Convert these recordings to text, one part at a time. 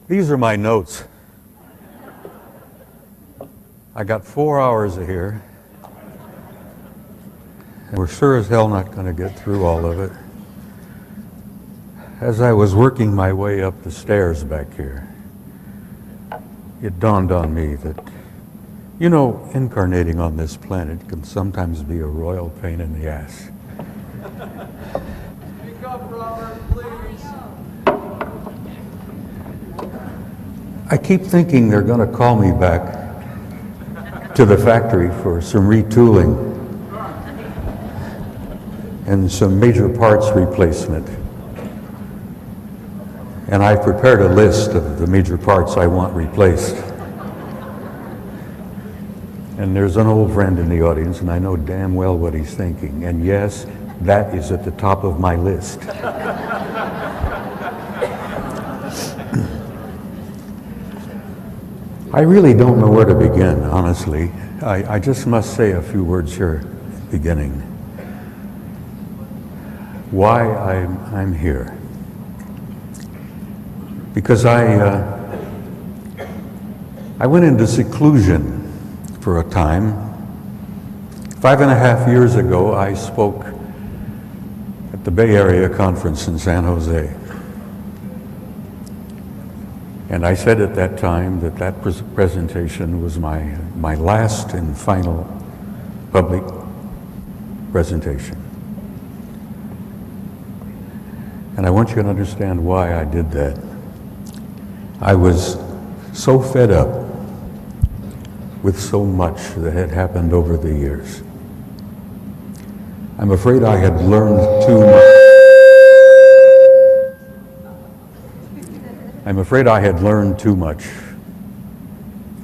These are my notes. I got 4 hours of here, and we're sure as hell not going to get through all of it. As I was working my way up the stairs back here, it dawned on me that, you know, incarnating on this planet can sometimes be a royal pain in the ass. Speak up, Robert, please. I keep thinking they're going to call me back to the factory for some retooling and some major parts replacement. And I've prepared a list of the major parts I want replaced. And there's an old friend in the audience, and I know damn well what he's thinking. And yes, that is at the top of my list. I really don't know where to begin, honestly. I just must say a few words here at the beginning. Why I'm here. Because I went into seclusion for a time. 5.5 years ago, I spoke at the Bay Area Conference in San Jose. And I said at that time that that presentation was my last and final public presentation. And I want you to understand why I did that. I was so fed up with so much that had happened over the years. I'm afraid I had learned too much. I'm afraid I had learned too much,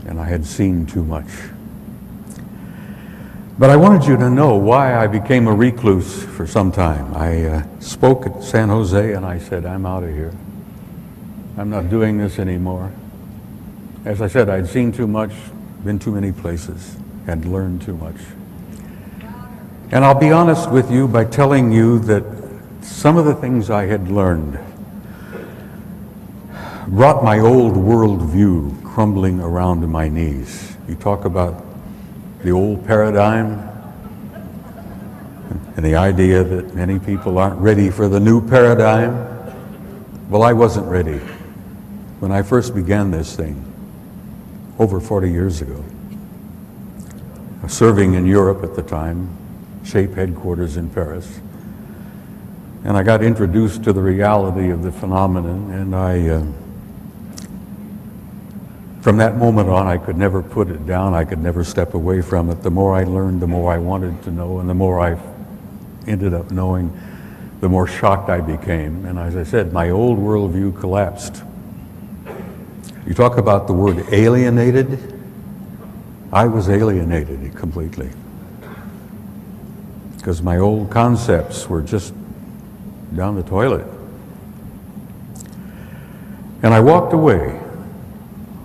and I had seen too much. But I wanted you to know why I became a recluse for some time. I spoke at San Jose and I said, I'm out of here. I'm not doing this anymore. As I said, I'd seen too much, been too many places, and learned too much. And I'll be honest with you by telling you that some of the things I had learned brought my old worldview crumbling around my knees. You talk about the old paradigm and the idea that many people aren't ready for the new paradigm. Well, I wasn't ready when I first began this thing over 40 years ago. I was serving in Europe at the time, SHAPE headquarters in Paris, and I got introduced to the reality of the phenomenon, and from that moment on, I could never put it down. I could never step away from it. The more I learned, the more I wanted to know, and the more I ended up knowing, the more shocked I became. And as I said, my old worldview collapsed. You talk about the word alienated. I was alienated completely, because my old concepts were just down the toilet. And I walked away.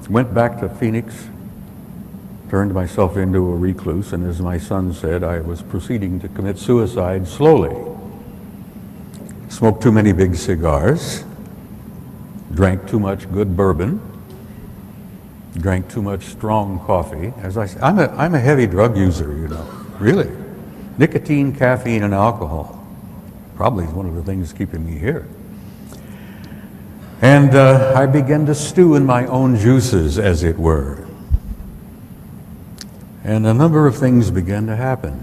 Went back to Phoenix, turned myself into a recluse, and as my son said, I was proceeding to commit suicide slowly. Smoked too many big cigars, drank too much good bourbon, drank too much strong coffee. As I said, I'm a heavy drug user, you know, really. Nicotine, caffeine, and alcohol probably is one of the things keeping me here. And I began to stew in my own juices, as it were. And a number of things began to happen.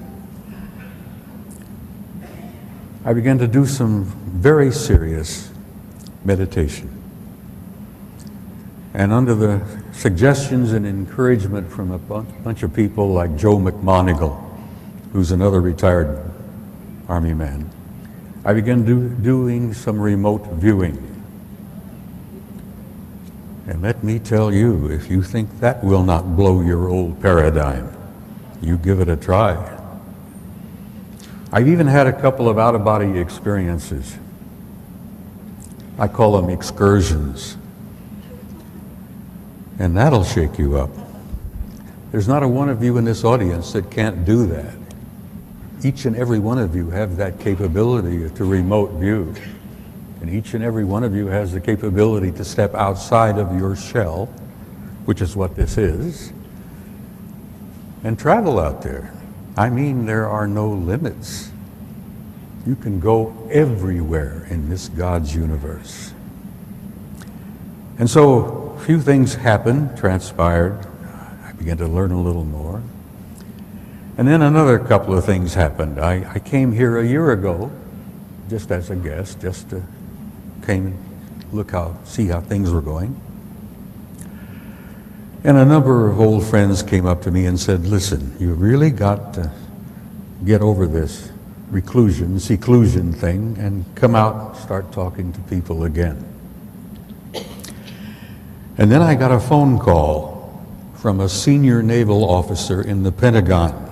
I began to do some very serious meditation. And under the suggestions and encouragement from a bunch of people like Joe McMonigal, who's another retired Army man, I began doing some remote viewing. And let me tell you, if you think that will not blow your old paradigm, you give it a try. I've even had a couple of out-of-body experiences. I call them excursions. And that'll shake you up. There's not a one of you in this audience that can't do that. Each and every one of you have that capability to remote view. And each and every one of you has the capability to step outside of your shell, which is what this is, and travel out there. I mean, there are no limits. You can go everywhere in this God's universe. And so a few things happened, transpired. I began to learn a little more. And then another couple of things happened. I came here a year ago, just as a guest, just to came and see how things were going. And a number of old friends came up to me and said, listen, you really got to get over this seclusion thing and come out and start talking to people again. And then I got a phone call from a senior naval officer in the Pentagon.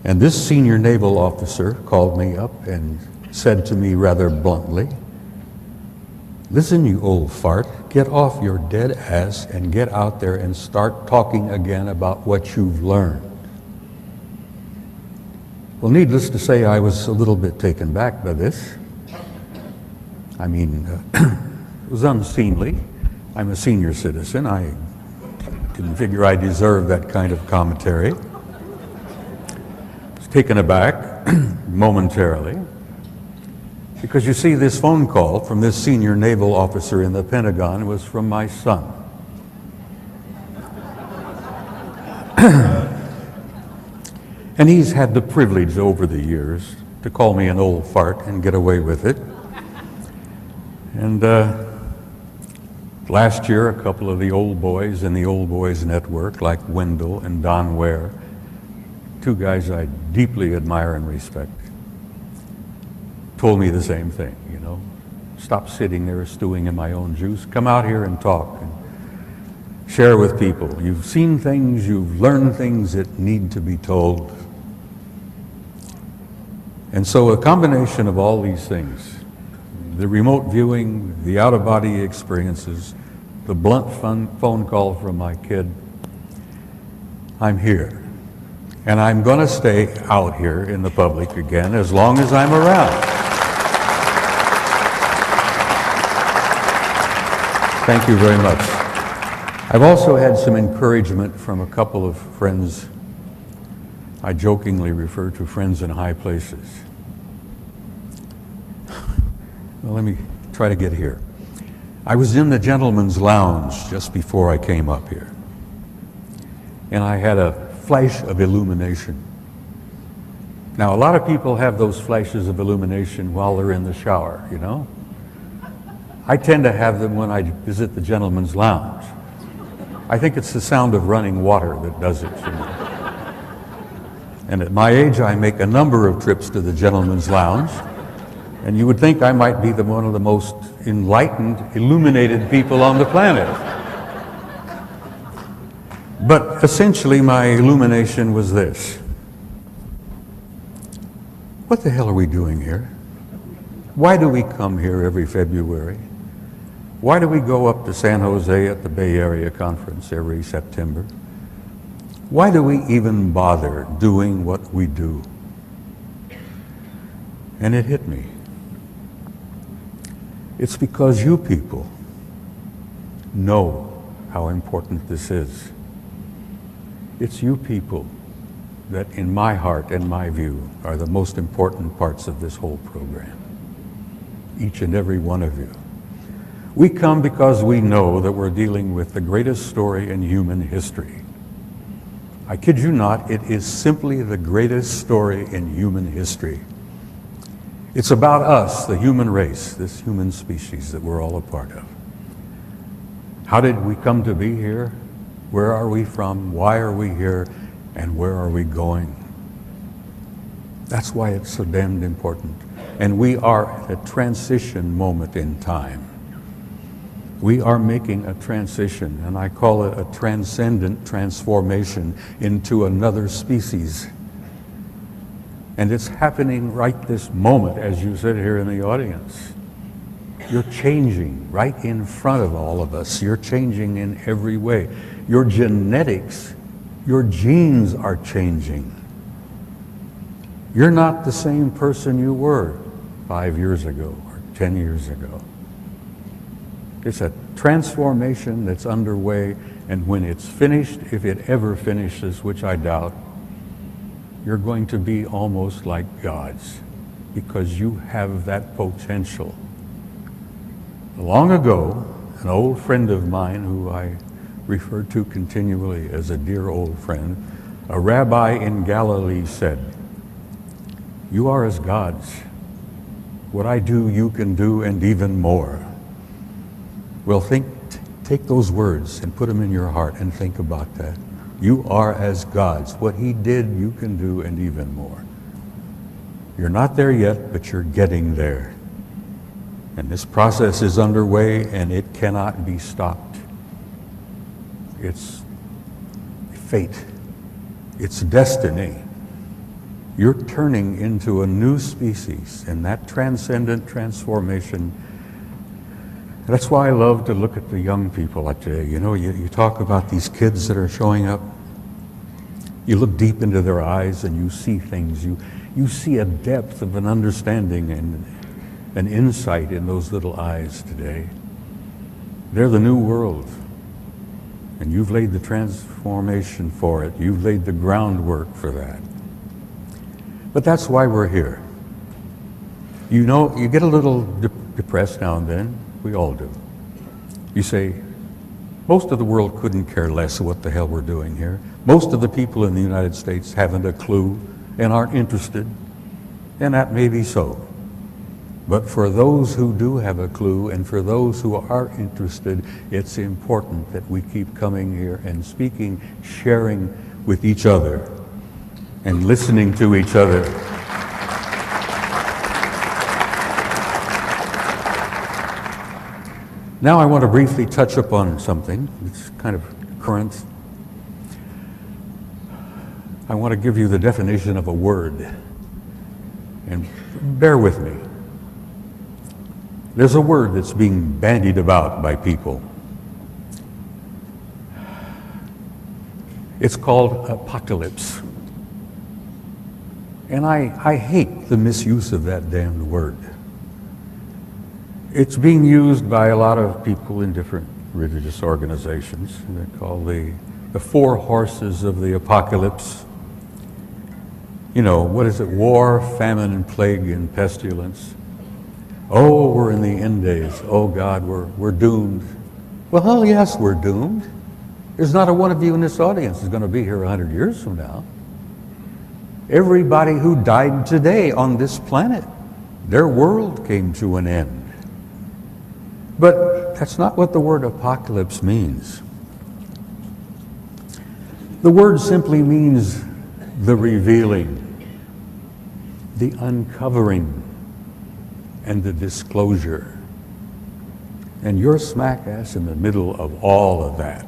And this senior naval officer called me up and said to me rather bluntly, listen, you old fart, get off your dead ass and get out there and start talking again about what you've learned. Well, needless to say, I was a little bit taken back by this. I mean, it was unseemly. I'm a senior citizen. I didn't figure I deserved that kind of commentary. I was taken aback momentarily. Because you see, this phone call from this senior naval officer in the Pentagon was from my son. And he's had the privilege over the years to call me an old fart and get away with it. And last year, a couple of the old boys in the Old Boys Network, like Wendell and Don Ware, two guys I deeply admire and respect, told me the same thing, you know. Stop sitting there stewing in my own juice. Come out here and talk and share with people. You've seen things, you've learned things that need to be told. And so a combination of all these things, the remote viewing, the out-of-body experiences, the blunt phone call from my kid, I'm here. And I'm going to stay out here in the public again as long as I'm around. Thank you very much. I've also had some encouragement from a couple of friends. I jokingly refer to friends in high places. Well, let me try to get here. I was in the gentleman's lounge just before I came up here. And I had a flash of illumination. Now, a lot of people have those flashes of illumination while they're in the shower, you know? I tend to have them when I visit the gentleman's lounge. I think it's the sound of running water that does it for me. And at my age, I make a number of trips to the gentleman's lounge, and you would think I might be one of the most enlightened, illuminated people on the planet. But essentially, my illumination was this. What the hell are we doing here? Why do we come here every February? Why do we go up to San Jose at the Bay Area Conference every September? Why do we even bother doing what we do? And it hit me. It's because you people know how important this is. It's you people that, in my heart and my view, are the most important parts of this whole program. Each and every one of you. We come because we know that we're dealing with the greatest story in human history. I kid you not, it is simply the greatest story in human history. It's about us, the human race, this human species that we're all a part of. How did we come to be here? Where are we from? Why are we here? And where are we going? That's why it's so damned important. And we are at a transition moment in time. We are making a transition, and I call it a transcendent transformation into another species. And it's happening right this moment as you sit here in the audience. You're changing right in front of all of us. You're changing in every way. Your genetics, your genes are changing. You're not the same person you were 5 years ago or 10 years ago. It's a transformation that's underway, and when it's finished, if it ever finishes, which I doubt, you're going to be almost like gods because you have that potential. Long ago, an old friend of mine who I refer to continually as a dear old friend, a rabbi in Galilee said, "You are as gods. What I do, you can do, and even more." Well, take those words and put them in your heart and think about that. You are as gods. What he did, you can do, and even more. You're not there yet, but you're getting there. And this process is underway, and it cannot be stopped. It's fate. It's destiny. You're turning into a new species, and that transcendent transformation. That's why I love to look at the young people today. You know, you talk about these kids that are showing up. You look deep into their eyes and you see things. You see a depth of an understanding and an insight in those little eyes today. They're the new world. And you've laid the transformation for it. You've laid the groundwork for that. But that's why we're here. You know, you get a little depressed now and then. We all do. You say, most of the world couldn't care less what the hell we're doing here. Most of the people in the United States haven't a clue and aren't interested. And that may be so. But for those who do have a clue and for those who are interested, it's important that we keep coming here and speaking, sharing with each other, and listening to each other. Now I want to briefly touch upon something. It's kind of current. I want to give you the definition of a word. And bear with me. There's a word that's being bandied about by people. It's called apocalypse. And I hate the misuse of that damned word. It's being used by a lot of people in different religious organizations. They're called the four horses of the apocalypse. You know, what is it? War, famine, and plague, and pestilence. Oh, we're in the end days. Oh God, we're doomed. Well, hell yes, we're doomed. There's not a one of you in this audience who's going to be here 100 years from now. Everybody who died today on this planet, their world came to an end. But that's not what the word apocalypse means. The word simply means the revealing, the uncovering, and the disclosure. And you're smack ass in the middle of all of that.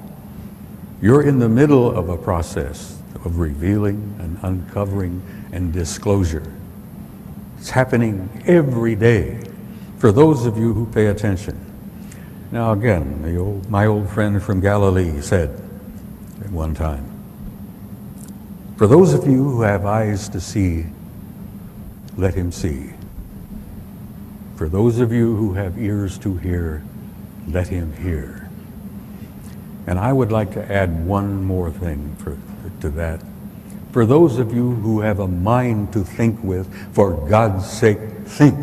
You're in the middle of a process of revealing and uncovering and disclosure. It's happening every day for those of you who pay attention. Now again, my old friend from Galilee said at one time, for those of you who have eyes to see, let him see. For those of you who have ears to hear, let him hear. And I would like to add one more thing to that. For those of you who have a mind to think with, for God's sake, think.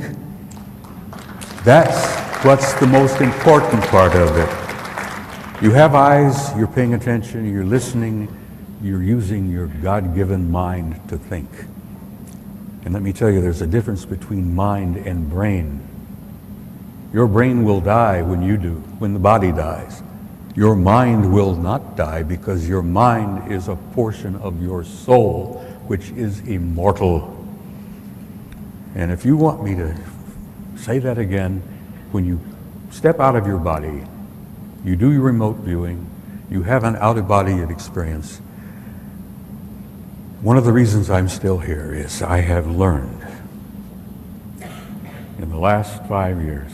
That's what's the most important part of it. You have eyes, you're paying attention, you're listening, you're using your God-given mind to think. And let me tell you, there's a difference between mind and brain. Your brain will die when you do, when the body dies. Your mind will not die because your mind is a portion of your soul, which is immortal. And if you want me to say that again, when you step out of your body, you do your remote viewing, you have an out-of-body experience. One of the reasons I'm still here is I have learned in the last 5 years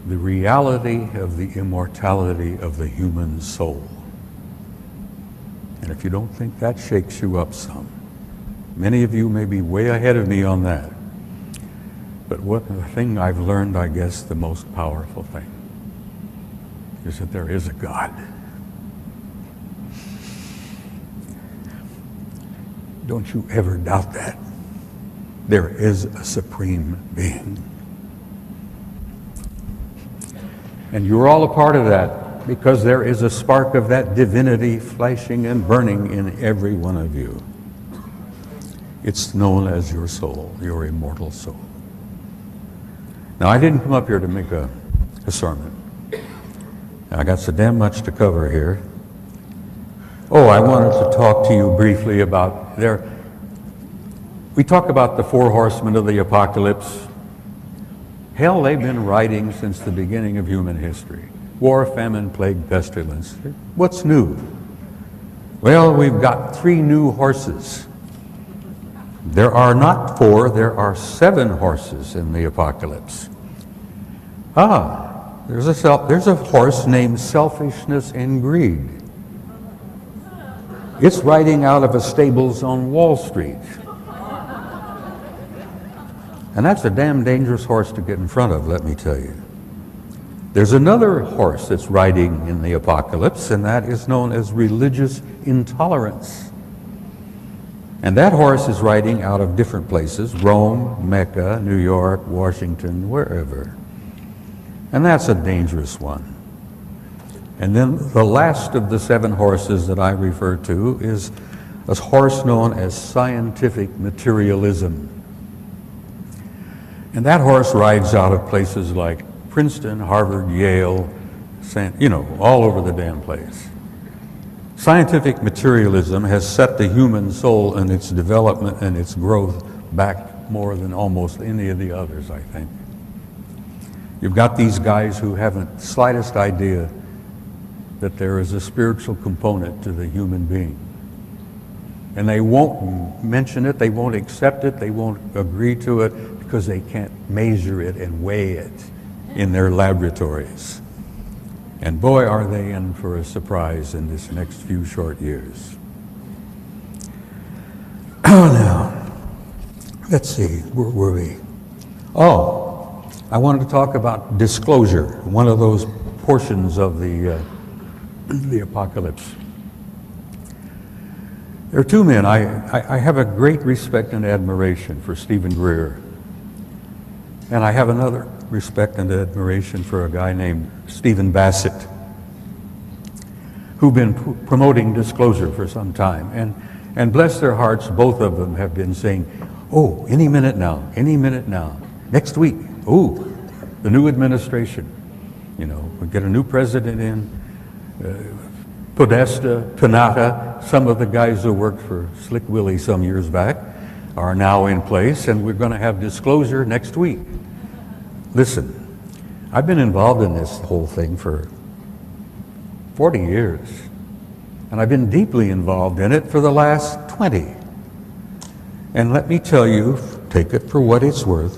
the reality of the immortality of the human soul. And if you don't think that shakes you up some, many of you may be way ahead of me on that. But the thing I've learned, I guess, the most powerful thing, is that there is a God. Don't you ever doubt that. There is a supreme being. And you're all a part of that because there is a spark of that divinity flashing and burning in every one of you. It's known as your soul, your immortal soul. Now, I didn't come up here to make a sermon. I got so damn much to cover here. Oh, I wanted to talk to you briefly about we talk about the four horsemen of the apocalypse. Hell, they've been riding since the beginning of human history. War, famine, plague, pestilence. What's new? Well, we've got 3 new horses. There are not 4, there are 7 horses in the apocalypse. There's a horse named selfishness and greed. It's riding out of a stables on Wall Street. And that's a damn dangerous horse to get in front of, let me tell you. There's another horse that's riding in the apocalypse, and that is known as religious intolerance. And that horse is riding out of different places: Rome, Mecca, New York, Washington, wherever. And that's a dangerous one. And then the last of the 7 horses that I refer to is a horse known as scientific materialism. And that horse rides out of places like Princeton, Harvard, Yale, all over the damn place. Scientific materialism has set the human soul and its development and its growth back more than almost any of the others, I think. You've got these guys who haven't the slightest idea that there is a spiritual component to the human being. And they won't mention it, they won't accept it, they won't agree to it because they can't measure it and weigh it in their laboratories. And boy, are they in for a surprise in this next few short years. Now, let's see, where were we? I wanted to talk about disclosure, one of those portions of the apocalypse. There are 2 men. I have a great respect and admiration for Stephen Greer. And I have another respect and admiration for a guy named Stephen Bassett, who've been promoting disclosure for some time. And bless their hearts, both of them have been saying, any minute now, next week, the new administration, we get a new president in, Podesta, Panetta, some of the guys who worked for Slick Willie some years back are now in place, and we're going to have disclosure next week. Listen, I've been involved in this whole thing for 40 years, and I've been deeply involved in it for the last 20. And let me tell you, take it for what it's worth,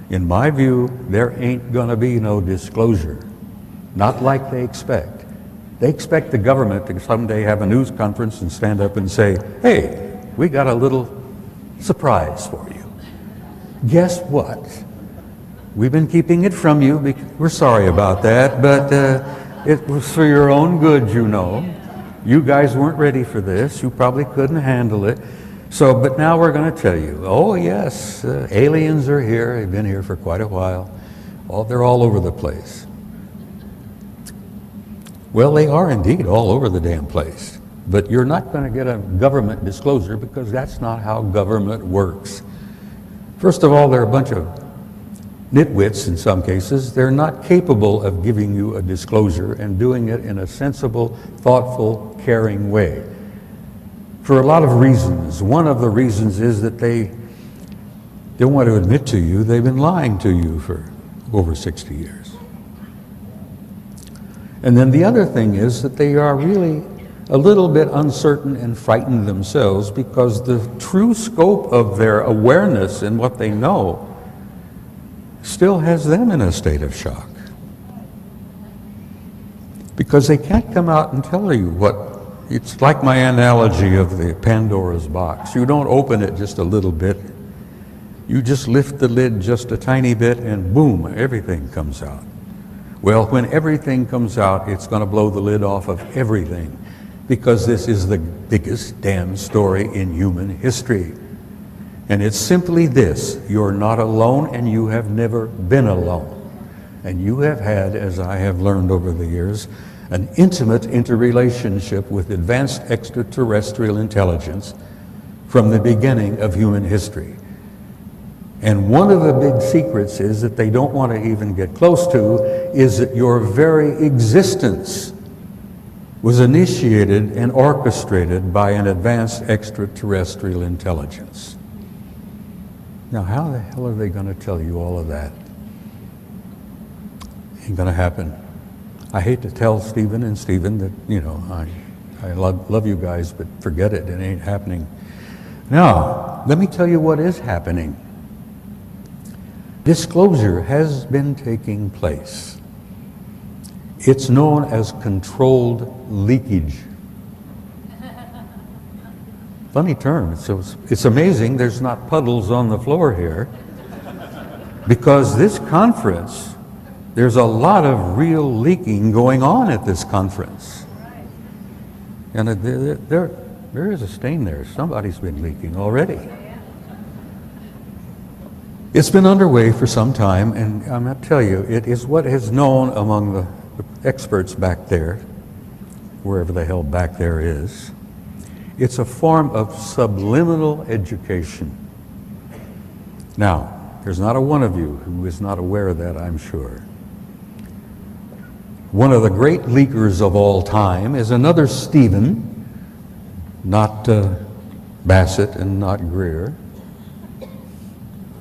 in my view, there ain't going to be no disclosure. Not like they expect. They expect the government to someday have a news conference and stand up and say, hey, we got a little surprise for you. Guess what? We've been keeping it from you. We're sorry about that, but it was for your own good, You guys weren't ready for this. You probably couldn't handle it. But now we're going to tell you, yes, aliens are here. They've been here for quite a while. They're all over the place. Well, they are indeed all over the damn place. But you're not going to get a government disclosure because that's not how government works. First of all, they're a bunch of nitwits in some cases. They're not capable of giving you a disclosure and doing it in a sensible, thoughtful, caring way. For a lot of reasons. One of the reasons is that they don't want to admit to you they've been lying to you for over 60 years. And then the other thing is that they are really a little bit uncertain and frightened themselves because the true scope of their awareness and what they know still has them in a state of shock. Because they can't come out and tell you what, it's like my analogy of the Pandora's box. You don't open it just a little bit You just lift the lid just a tiny bit and boom, everything comes out. Well, when everything comes out, it's going to blow the lid off of everything, because this is the biggest damn story in human history. And it's simply this: you're not alone, and you have never been alone. And you have had, as I have learned over the years, an intimate interrelationship with advanced extraterrestrial intelligence from the beginning of human history. And one of the big secrets is that they don't want to even get close to is that your very existence was initiated and orchestrated by an advanced extraterrestrial intelligence. Now, how the hell are they going to tell you all of that? Ain't going to happen. I hate to tell Stephen that, you know, I love you guys, but forget it. It ain't happening. Now, let me tell you what is happening. Disclosure has been taking place. It's known as controlled leakage. Funny term. It's amazing there's not puddles on the floor here, because this conference, there's a lot of real leaking going on at this conference. And there is a stain there. Somebody's been leaking already. It's been underway for some time, and I'm going to tell you, it is what is known among the experts back there, wherever the hell back there is. It's a form of subliminal education. Now, there's not a one of you who is not aware of that, I'm sure. One of the great leakers of all time is another Stephen, not Bassett and not Greer,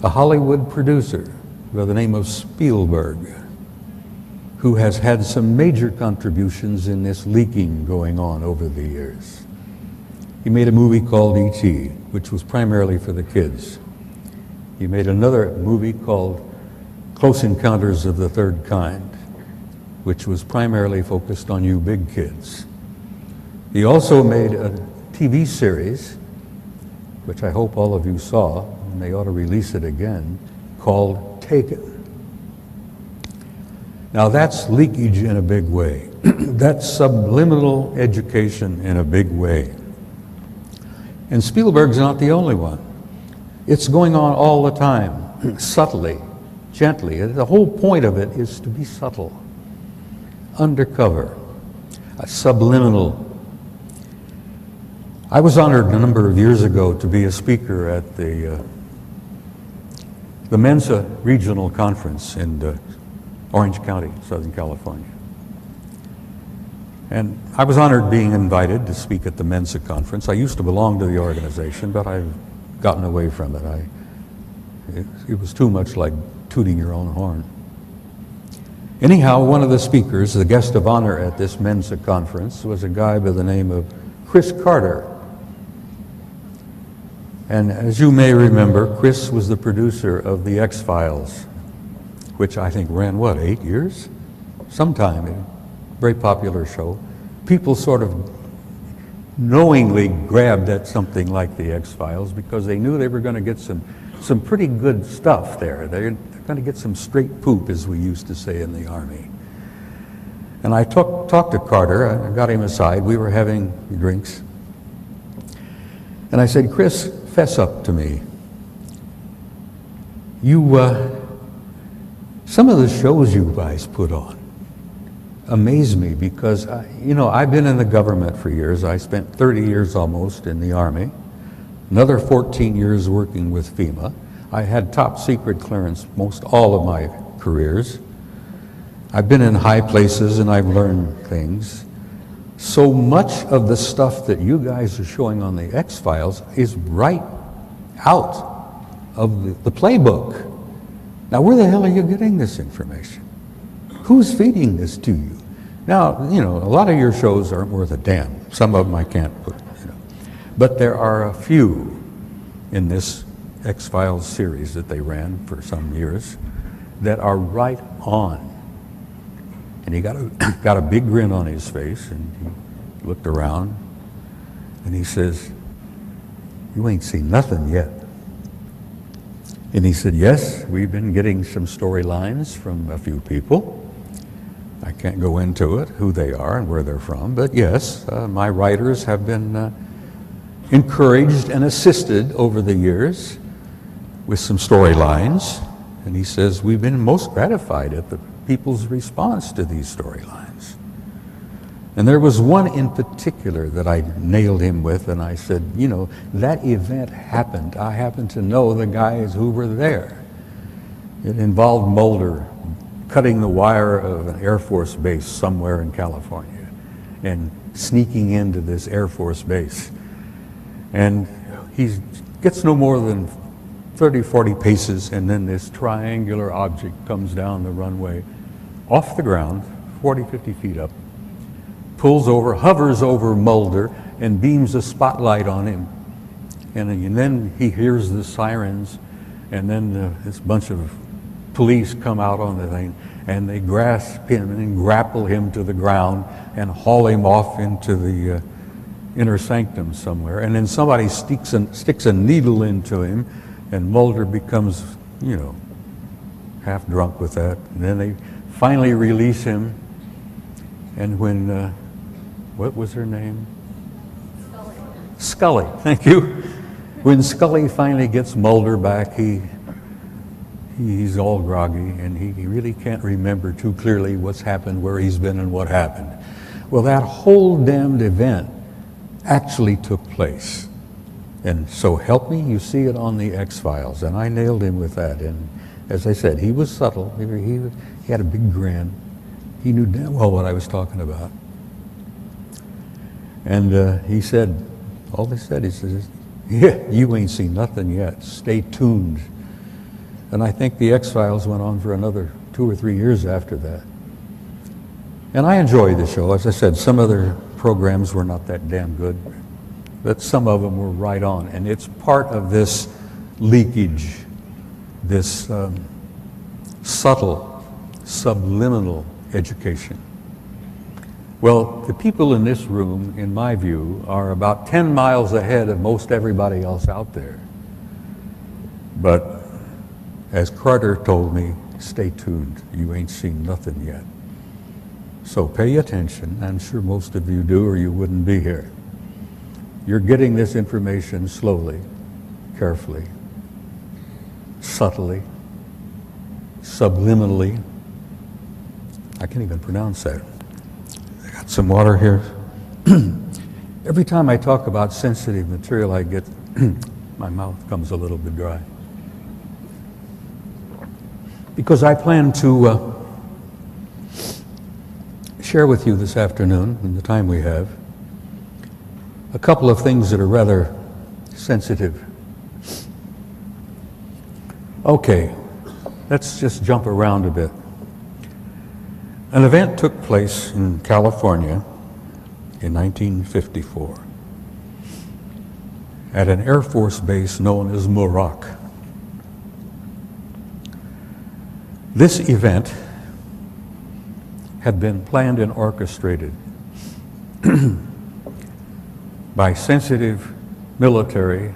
a Hollywood producer by the name of Spielberg, who has had some major contributions in this leaking going on over the years. He made a movie called E.T., which was primarily for the kids. He made another movie called Close Encounters of the Third Kind, which was primarily focused on you big kids. He also made a TV series, which I hope all of you saw, and they ought to release it again, called Taken. Now that's leakage in a big way. That's subliminal education in a big way. And Spielberg's not the only one. It's going on all the time, subtly, gently. The whole point of it is to be subtle, undercover, subliminal. I was honored a number of years ago to be a speaker at the Mensa Regional Conference in Orange County, Southern California. And I was honored being invited to speak at the Mensa Conference. I used to belong to the organization, but I've gotten away from it. It was too much like tooting your own horn. Anyhow, one of the speakers, the guest of honor at this Mensa Conference, was a guy by the name of Chris Carter. And as you may remember, Chris was the producer of The X-Files, which I think ran, 8 years? Sometime, a very popular show. People sort of knowingly grabbed at something like The X-Files because they knew they were going to get some pretty good stuff there. They're going to get some straight poop, as we used to say in the Army. And I talked to Carter, I got him aside, we were having drinks. And I said, Chris, fess up to me. Some of the shows you guys put on amaze me because, I've been in the government for years. I spent 30 years almost in the Army, another 14 years working with FEMA. I had top secret clearance most all of my careers. I've been in high places and I've learned things. So much of the stuff that you guys are showing on the X-Files is right out of the playbook. Now, where the hell are you getting this information? Who's feeding this to you? Now, a lot of your shows aren't worth a damn. Some of them I can't put, But there are a few in this X-Files series that they ran for some years that are right on. And he got a big grin on his face, and he looked around, and he says, "You ain't seen nothing yet." And he said, yes, we've been getting some storylines from a few people. I can't go into it, who they are and where they're from, but yes, my writers have been encouraged and assisted over the years with some storylines. And he says, we've been most gratified at the people's response to these storylines. And there was one in particular that I nailed him with, and I said, you know, that event happened. I happen to know the guys who were there. It involved Mulder cutting the wire of an Air Force base somewhere in California and sneaking into this Air Force base. And he gets no more than 30, 40 paces, and then this triangular object comes down the runway off the ground, 40, 50 feet up, pulls over, hovers over Mulder, and beams a spotlight on him. And then he hears the sirens, and then this bunch of police come out on the thing, and they grasp him and grapple him to the ground and haul him off into the inner sanctum somewhere. And then somebody sticks a needle into him, and Mulder becomes, you know, half drunk with that. And then they finally release him. And when, what was her name? Scully, thank you. When Scully finally gets Mulder back, he's all groggy, and he really can't remember too clearly what's happened, where he's been, and what happened. Well, that whole damned event actually took place. And so help me, you see it on the X-Files, and I nailed him with that. And as I said, he was subtle. He had a big grin. He knew damn well what I was talking about. And he said, all they said, he says, yeah, you ain't seen nothing yet. Stay tuned. And I think the X-Files went on for another 2 or 3 years after that. And I enjoyed the show. As I said, some other programs were not that damn good, but some of them were right on. And it's part of this leakage, this subtle, subliminal education. Well, the people in this room, in my view, are about 10 miles ahead of most everybody else out there. But as Carter told me, stay tuned. You ain't seen nothing yet. So pay attention. I'm sure most of you do, or you wouldn't be here. You're getting this information slowly, carefully, subtly, subliminally. I can't even pronounce that. I got some water here. Every time I talk about sensitive material, I get, my mouth comes a little bit dry. Because I plan to share with you this afternoon, in the time we have, a couple of things that are rather sensitive. Okay, let's just jump around a bit. An event took place in California in 1954 at an Air Force base known as Muroc. This event had been planned and orchestrated by sensitive military,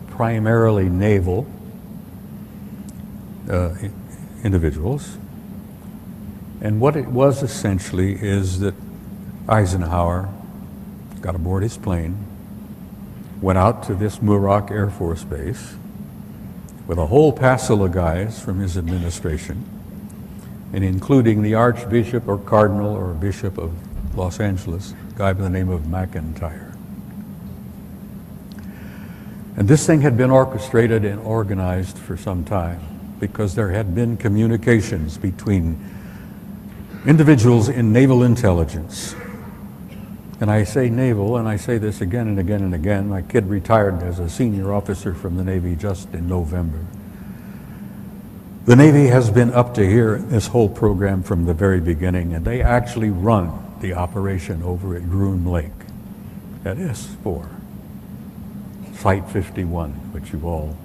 primarily naval individuals. And what it was essentially is that Eisenhower got aboard his plane, went out to this Muroc Air Force Base with a whole passel of guys from his administration, and including the Archbishop or Cardinal or Bishop of Los Angeles, a guy by the name of McIntyre. And this thing had been orchestrated and organized for some time because there had been communications between individuals in naval intelligence. And I say naval, and I say this again and again and again. My kid retired as a senior officer from the Navy just in November. The Navy has been up to here, this whole program from the very beginning, and they actually run the operation over at Groom Lake at S4, Site 51, which you've all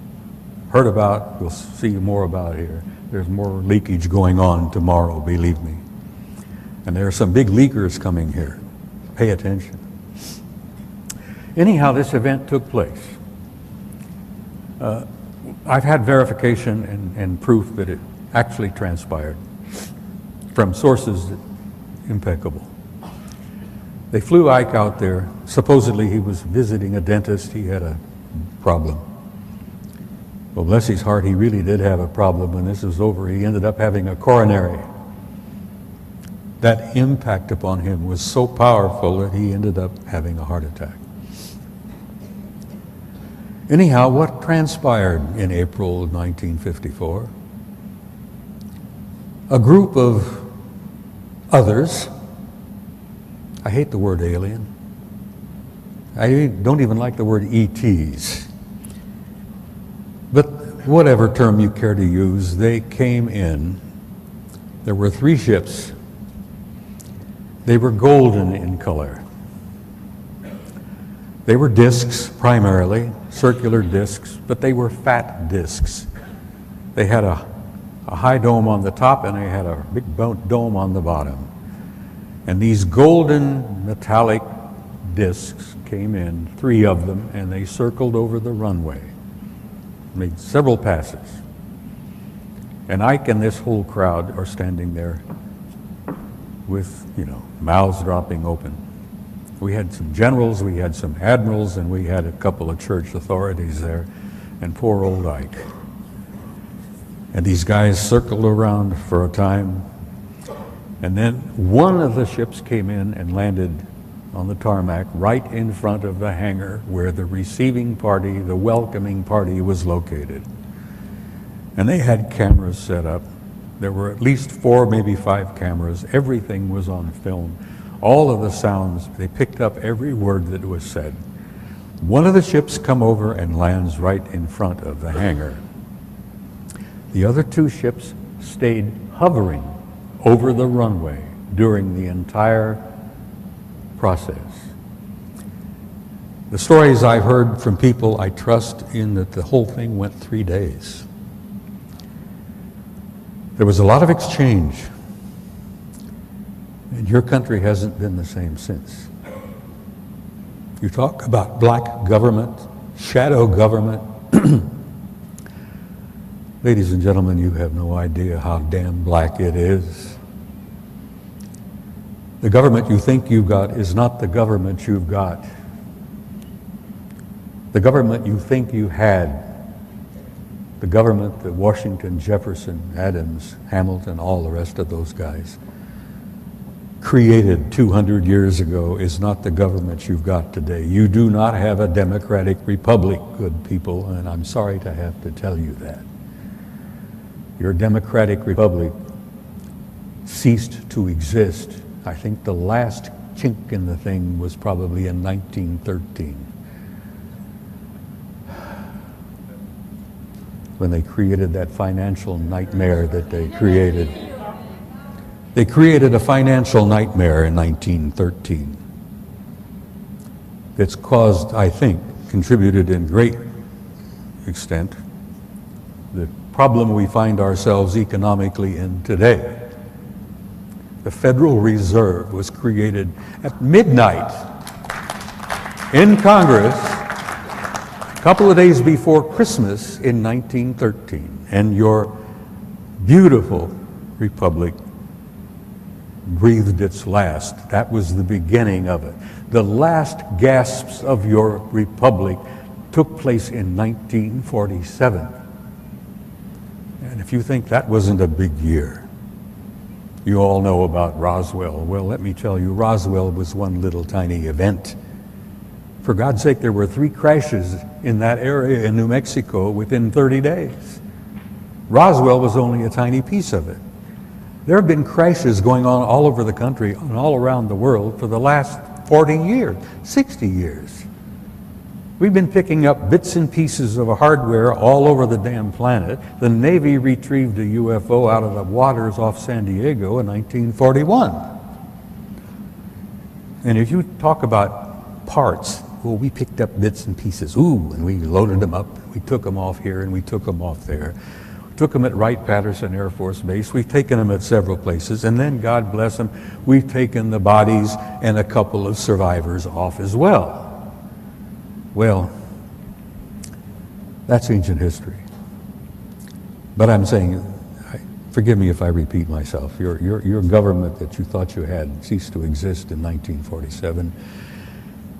heard about. We'll see more about here. There's more leakage going on tomorrow, believe me. And there are some big leakers coming here. Pay attention. Anyhow, this event took place. I've had verification and proof that it actually transpired from sources impeccable. They flew Ike out there. Supposedly he was visiting a dentist. He had a problem. Well, bless his heart, he really did have a problem. When this was over, he ended up having a coronary. That impact upon him was so powerful that he ended up having a heart attack. Anyhow, what transpired in April of 1954? A group of others, I hate the word alien, I don't even like the word ETs, but whatever term you care to use, they came in. There were 3 ships. They were golden in color. They were discs primarily, circular discs, but they were fat discs. They had a high dome on the top and they had a big dome on the bottom. And these golden metallic discs came in, 3 of them, and they circled over the runway, made several passes. And Ike and this whole crowd are standing there with, mouths dropping open. We had some generals, we had some admirals, and we had a couple of church authorities there, and poor old Ike. And these guys circled around for a time, and then one of the ships came in and landed on the tarmac right in front of the hangar where the receiving party, the welcoming party, was located. And they had cameras set up. There were at least 4, maybe 5 cameras. Everything was on film. All of the sounds, they picked up every word that was said. One of the ships come over and lands right in front of the hangar. The other 2 ships stayed hovering over the runway during the entire process. The stories I've heard from people I trust in that the whole thing went 3 days. There was a lot of exchange, and your country hasn't been the same since. You talk about black government, shadow government. Ladies and gentlemen, you have no idea how damn black it is. The government you think you've got is not the government you've got. The government you think you had, the government that Washington, Jefferson, Adams, Hamilton, all the rest of those guys created 200 years ago, is not the government you've got today. You do not have a democratic republic, good people, and I'm sorry to have to tell you that. Your democratic republic ceased to exist. I think the last chink in the thing was probably in 1913. When they created that financial nightmare that they created. They created a financial nightmare in 1913 that's caused, I think, contributed in great extent, the problem we find ourselves economically in today. The Federal Reserve was created at midnight in Congress a couple of days before Christmas in 1913, and your beautiful republic breathed its last. That was the beginning of it. The last gasps of your republic took place in 1947. And if you think that wasn't a big year, you all know about Roswell. Well, let me tell you, Roswell was one little tiny event. For God's sake, there were 3 crashes in that area in New Mexico within 30 days. Roswell was only a tiny piece of it. There have been crashes going on all over the country and all around the world for the last 40 years, 60 years. We've been picking up bits and pieces of hardware all over the damn planet. The Navy retrieved a UFO out of the waters off San Diego in 1941. And if you talk about parts, well, we picked up bits and pieces. Ooh, and we loaded them up. We took them off here and we took them off there. Took them at Wright-Patterson Air Force Base. We've taken them at several places. And then, God bless them, we've taken the bodies and a couple of survivors off as well. Well, that's ancient history. But I'm saying, forgive me if I repeat myself, your government that you thought you had ceased to exist in 1947.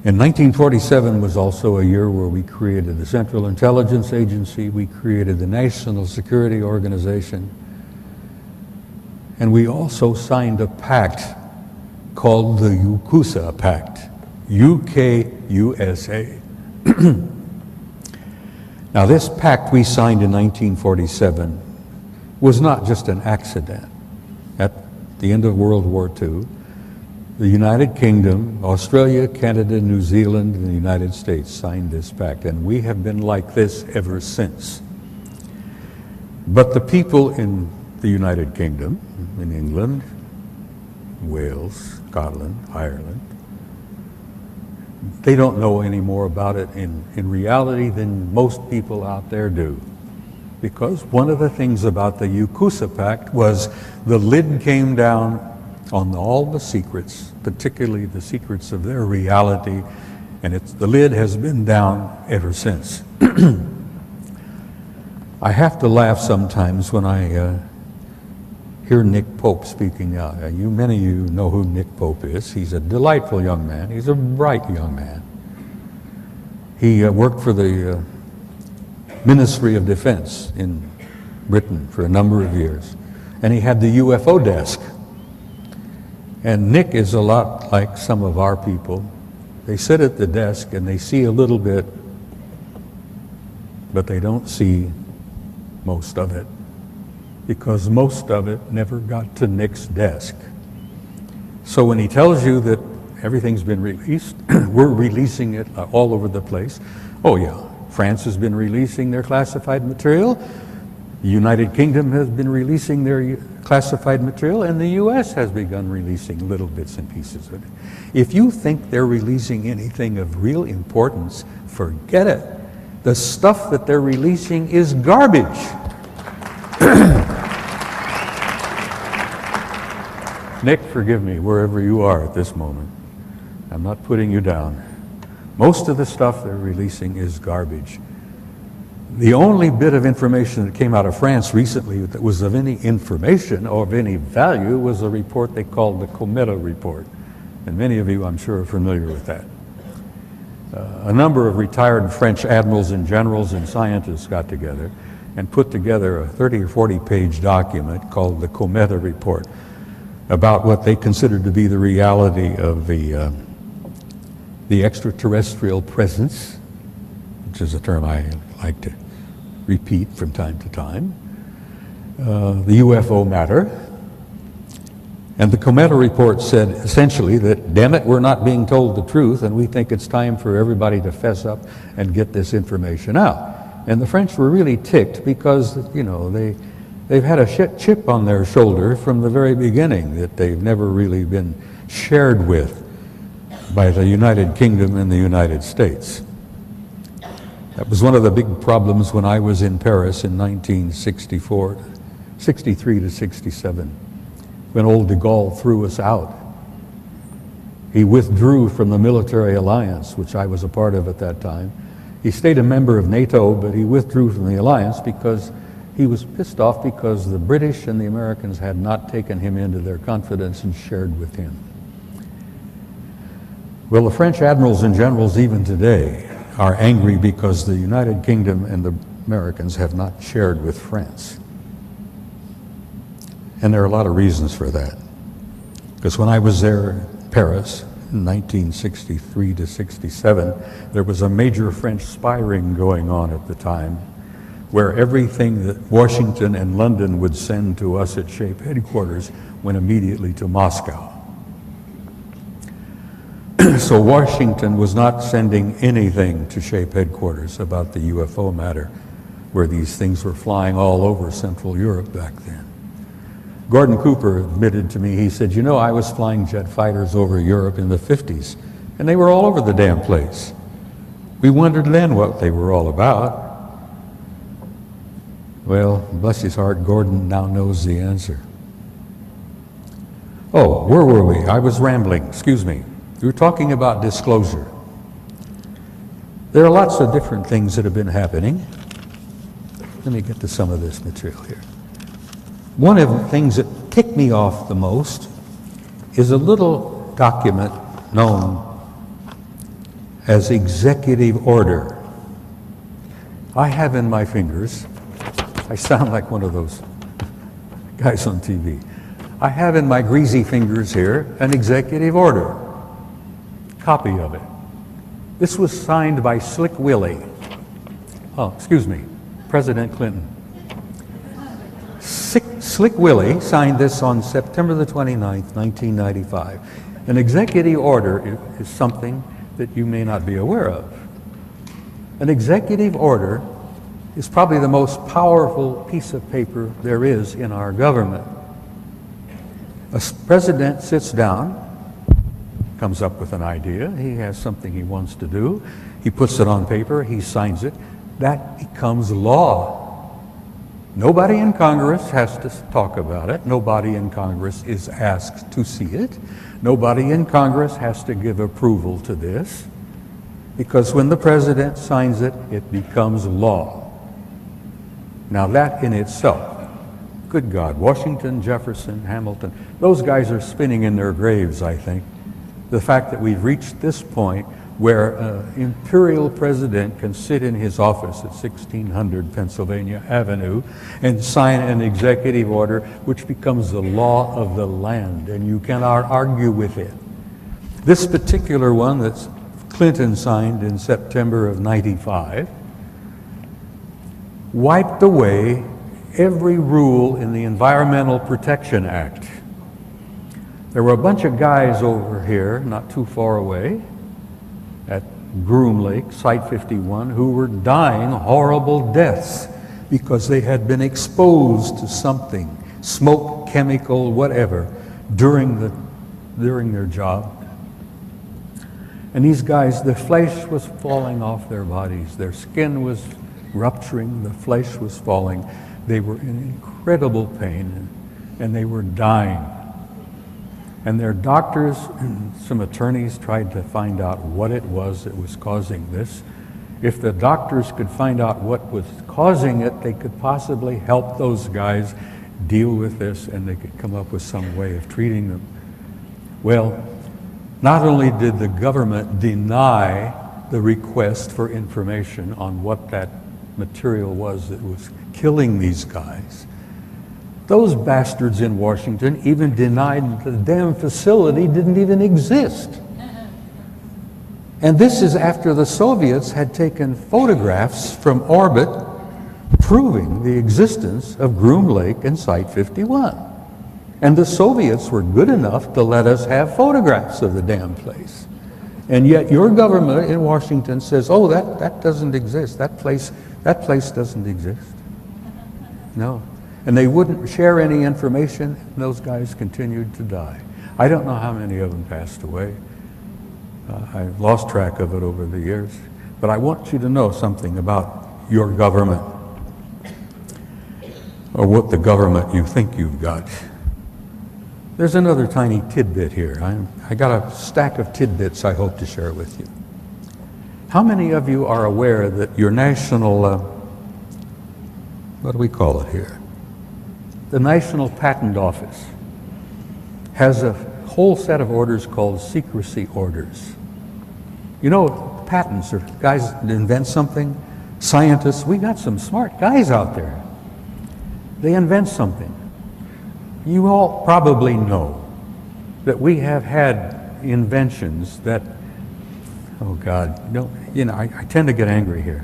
And 1947 was also a year where we created the Central Intelligence Agency, we created the National Security Organization, and we also signed a pact called the UKUSA Pact, UK-USA. Now this pact we signed in 1947 was not just an accident. At the end of World War II, the United Kingdom, Australia, Canada, New Zealand, and the United States signed this pact, and we have been like this ever since. But the people in the United Kingdom, in England, Wales, Scotland, Ireland, they don't know any more about it in reality than most people out there do. Because one of the things about the UKUSA Pact was the lid came down on all the secrets, particularly the secrets of their reality, and the lid has been down ever since. I have to laugh sometimes when I hear Nick Pope speaking out. Many of you know who Nick Pope is. He's a delightful young man. He's a bright young man. He worked for the Ministry of Defense in Britain for a number of years, and he had the UFO desk. And Nick is a lot like some of our people. They sit at the desk and they see a little bit, but they don't see most of it, because most of it never got to Nick's desk. So when he tells you that everything's been released, we're releasing it all over the place. Oh yeah, France has been releasing their classified material. The United Kingdom has been releasing their classified material, and the US has begun releasing little bits and pieces of it. If you think they're releasing anything of real importance, forget it. The stuff that they're releasing is garbage. Nick, forgive me, wherever you are at this moment. I'm not putting you down. Most of the stuff they're releasing is garbage. The only bit of information that came out of France recently that was of any information or of any value was a report they called the Cometa report. And many of you, I'm sure, are familiar with that. A number of retired French admirals and generals and scientists got together and put together a 30 or 40 page document called the Cometa report about what they considered to be the reality of the extraterrestrial presence, which is a term I like to repeat from time to time, the UFO matter. And the Cometa report said essentially that, damn it, we're not being told the truth, and we think it's time for everybody to fess up and get this information out. And the French were really ticked because, you know, they've had a chip on their shoulder from the very beginning that they've never really been shared with by the United Kingdom and the United States. That was one of the big problems when I was in Paris in 1963 to 67, when old de Gaulle threw us out. He withdrew from the military alliance, which I was a part of at that time. He stayed a member of NATO, but he withdrew from the alliance because he was pissed off because the British and the Americans had not taken him into their confidence and shared with him. Well, the French admirals and generals even today are angry because the United Kingdom and the Americans have not shared with France. And there are a lot of reasons for that. Because when I was there in Paris in 1963 to 67, there was a major French spy ring going on at the time, where everything that Washington and London would send to us at SHAPE headquarters went immediately to Moscow. So Washington was not sending anything to SHAPE headquarters about the UFO matter, where these things were flying all over Central Europe back then. Gordon Cooper admitted to me, he said, you know, I was flying jet fighters over Europe in the 50s, and they were all over the damn place. We wondered then what they were all about. Well, bless his heart, Gordon now knows the answer. Oh, where were we? I was rambling, excuse me. We were talking about disclosure. There are lots of different things that have been happening. let me get to some of this material here. One of the things that ticked me off the most is a little document known as Executive Order. I have in my fingers, I sound like one of those guys on TV. I have in my greasy fingers here an Executive Order, copy of it. This was signed by Slick Willie. President Clinton. Slick Willie signed this on September the 29th, 1995. An executive order is something that you may not be aware of. An executive order is probably the most powerful piece of paper there is in our government. A president sits down, comes up with an idea, he has something he wants to do, he puts it on paper, he signs it, that becomes law. Nobody in Congress has to talk about it. Nobody in Congress is asked to see it. Nobody in Congress has to give approval to this, because when the president signs it, it becomes law. Now that in itself, good God, Washington, Jefferson, Hamilton, those guys are spinning in their graves, I think. The fact that we've reached this point where an imperial president can sit in his office at 1600 Pennsylvania Avenue and sign an executive order which becomes the law of the land, and you cannot argue with it. This particular one that Clinton signed in September of '95 wiped away every rule in the Environmental Protection Act. There were a bunch of guys over here, not too far away, at Groom Lake, Site 51, who were dying horrible deaths because they had been exposed to something, smoke, chemical, whatever, during their job. And these guys, the flesh was falling off their bodies. Their skin was rupturing, the flesh was falling. They were in incredible pain, and they were dying. And their doctors and some attorneys tried to find out what it was that was causing this. If the doctors could find out what was causing it, they could possibly help those guys deal with this, and they could come up with some way of treating them. Well, not only did the government deny the request for information on what that material was that was killing these guys, those bastards in Washington even denied the damn facility didn't even exist. And this is after the Soviets had taken photographs from orbit proving the existence of Groom Lake and Site 51. And the Soviets were good enough to let us have photographs of the damn place. And yet your government in Washington says, oh, that doesn't exist. That place doesn't exist. No. And they wouldn't share any information, and those guys continued to die. I don't know how many of them passed away. I've lost track of it over the years. But I want you to know something about your government, or what the government you think you've got. There's another tiny tidbit here. I got a stack of tidbits I hope to share with you. How many of you are aware that your national, what do we call it here? The National Patent Office has a whole set of orders called secrecy orders. You know, patents are guys that invent something, scientists, we got some smart guys out there. They invent something. You all probably know that we have had inventions that, oh God, I tend to get angry here.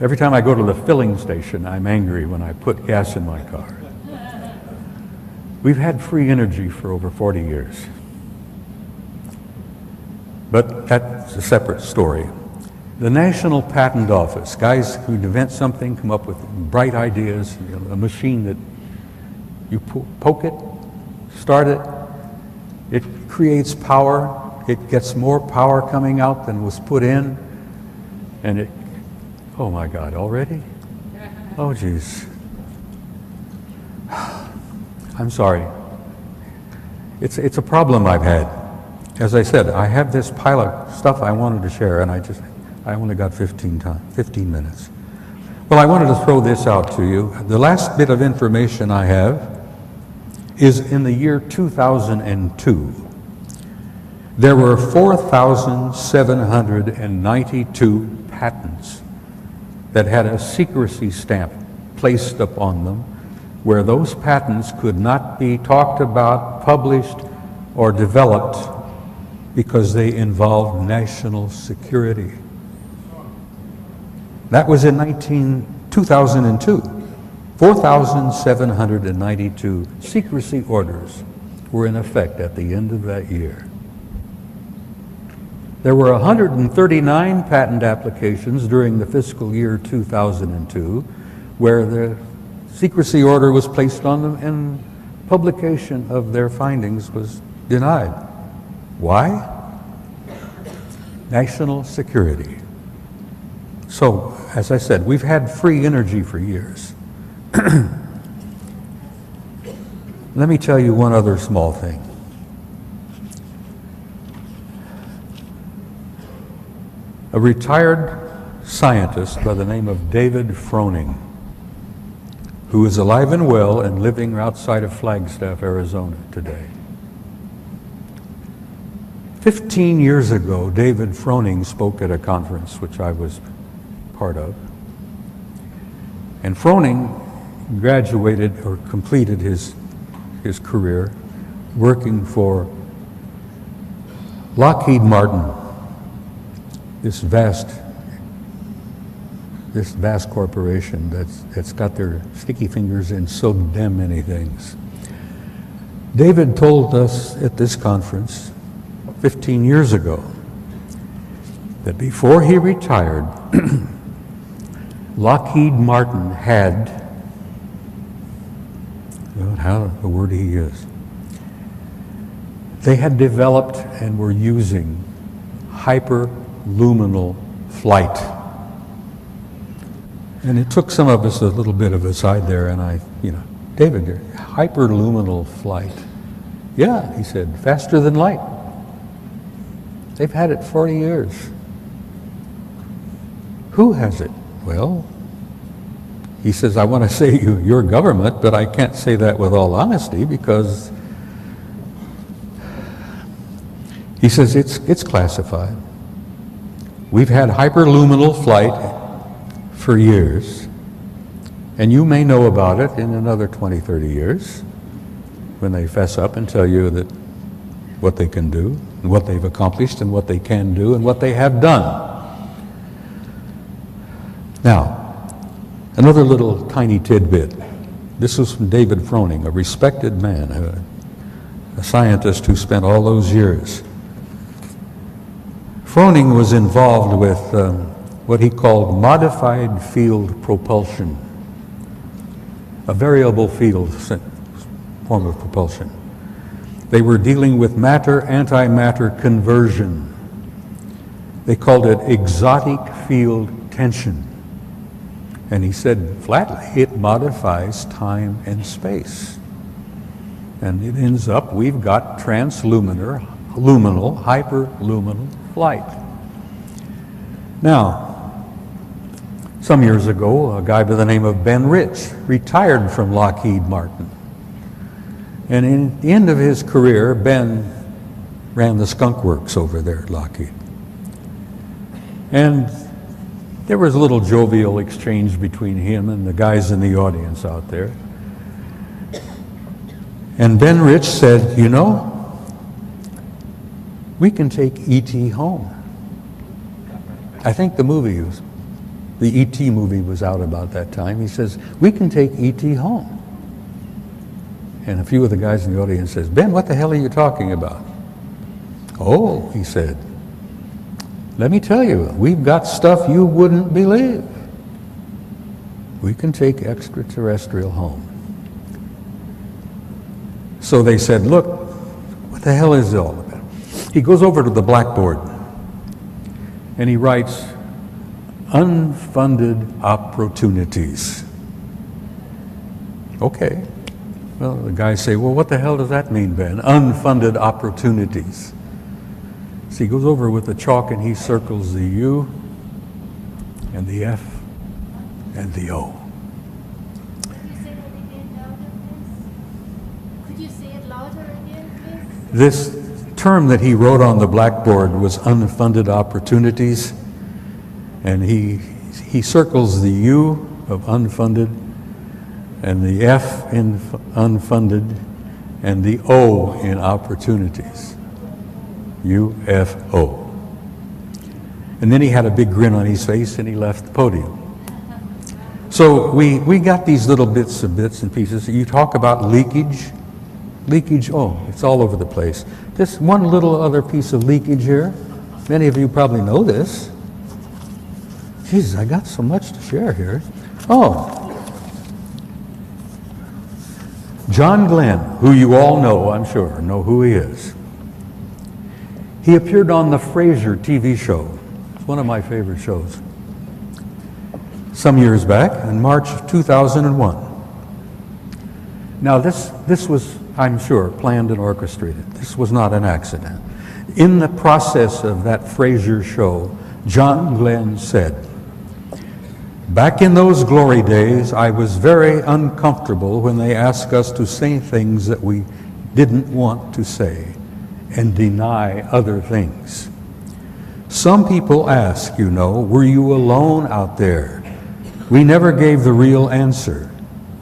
Every time I go to the filling station, I'm angry when I put gas in my car. We've had free energy for over 40 years. But that's a separate story. The National Patent Office, guys who invent something, come up with bright ideas, a machine that you poke it, start it, it creates power, it gets more power coming out than was put in, and it, oh my God, already? Oh geez. I'm sorry. It's a problem I've had. As I said, I have this pile of stuff I wanted to share, and I only got 15 minutes. Well, I wanted to throw this out to you. The last bit of information I have is in the year 2002. There were 4,792 patents that had a secrecy stamp placed upon them, where those patents could not be talked about, published, or developed because they involved national security. That was in 2002. 4,792 secrecy orders were in effect at the end of that year. There were 139 patent applications during the fiscal year 2002 where the secrecy order was placed on them and publication of their findings was denied. Why? National security. So, as I said, we've had free energy for years. Let me tell you one other small thing. A retired scientist by the name of David Froning, who is alive and well and living outside of Flagstaff, Arizona today. 15 years ago, David Froning spoke at a conference which I was part of. And Froning graduated or completed his career working for Lockheed Martin, this vast corporation that's got their sticky fingers in so damn many things. David told us at this conference 15 years ago that before he retired, Lockheed Martin had, well, how the word he is, they had developed and were using hyperluminal flight. And it took some of us a little bit of a side there, and David, hyperluminal flight. Yeah, he said, faster than light. They've had it 40 years. Who has it? Well, he says, I want to say your government, but I can't say that with all honesty because he says it's classified. We've had hyperluminal flight for years, and you may know about it in another 20, 30 years when they fess up and tell you that what they can do, and what they've accomplished, and what they can do, and what they have done. Now, another little tiny tidbit. This was from David Froning, a respected man, a scientist who spent all those years. Froning was involved with what he called modified field propulsion, a variable field form of propulsion. They were dealing with matter-antimatter conversion. They called it exotic field tension. And he said flatly, it modifies time and space. And it ends up, we've got luminal, hyperluminal flight. Now, some years ago, a guy by the name of Ben Rich retired from Lockheed Martin. And in the end of his career, Ben ran the skunk works over there at Lockheed. And there was a little jovial exchange between him and the guys in the audience out there. And Ben Rich said, you know, we can take E.T. home. I think the E.T. movie was out about that time. He says, we can take E.T. home. And a few of the guys in the audience says, Ben, what the hell are you talking about? Oh, he said, let me tell you, we've got stuff you wouldn't believe. We can take extraterrestrial home. So they said, look, what the hell is it all about? He goes over to the blackboard and he writes, unfunded opportunities. Okay. Well, the guys say, well, what the hell does that mean, Ben? Unfunded opportunities. So he goes over with the chalk and he circles the U and the F and the O. Could you say that again louder, please? Could you say it louder again, please? This term that he wrote on the blackboard was unfunded opportunities, and he circles the U of unfunded and the F in unfunded and the O in opportunities. UFO. And then he had a big grin on his face and he left the podium. So we got these little bits and pieces. You talk about leakage. Leakage, oh, it's all over the place. Just one little other piece of leakage here. Many of you probably know this. Jesus, I got so much to share here. Oh, John Glenn, who you all know, I'm sure, know who he is. He appeared on the Frasier TV show. It's one of my favorite shows. Some years back, in March of 2001. Now this was, I'm sure, planned and orchestrated. This was not an accident. In the process of that Frasier show, John Glenn said, "Back in those glory days, I was very uncomfortable when they asked us to say things that we didn't want to say and deny other things. Some people ask, you know, were you alone out there? We never gave the real answer.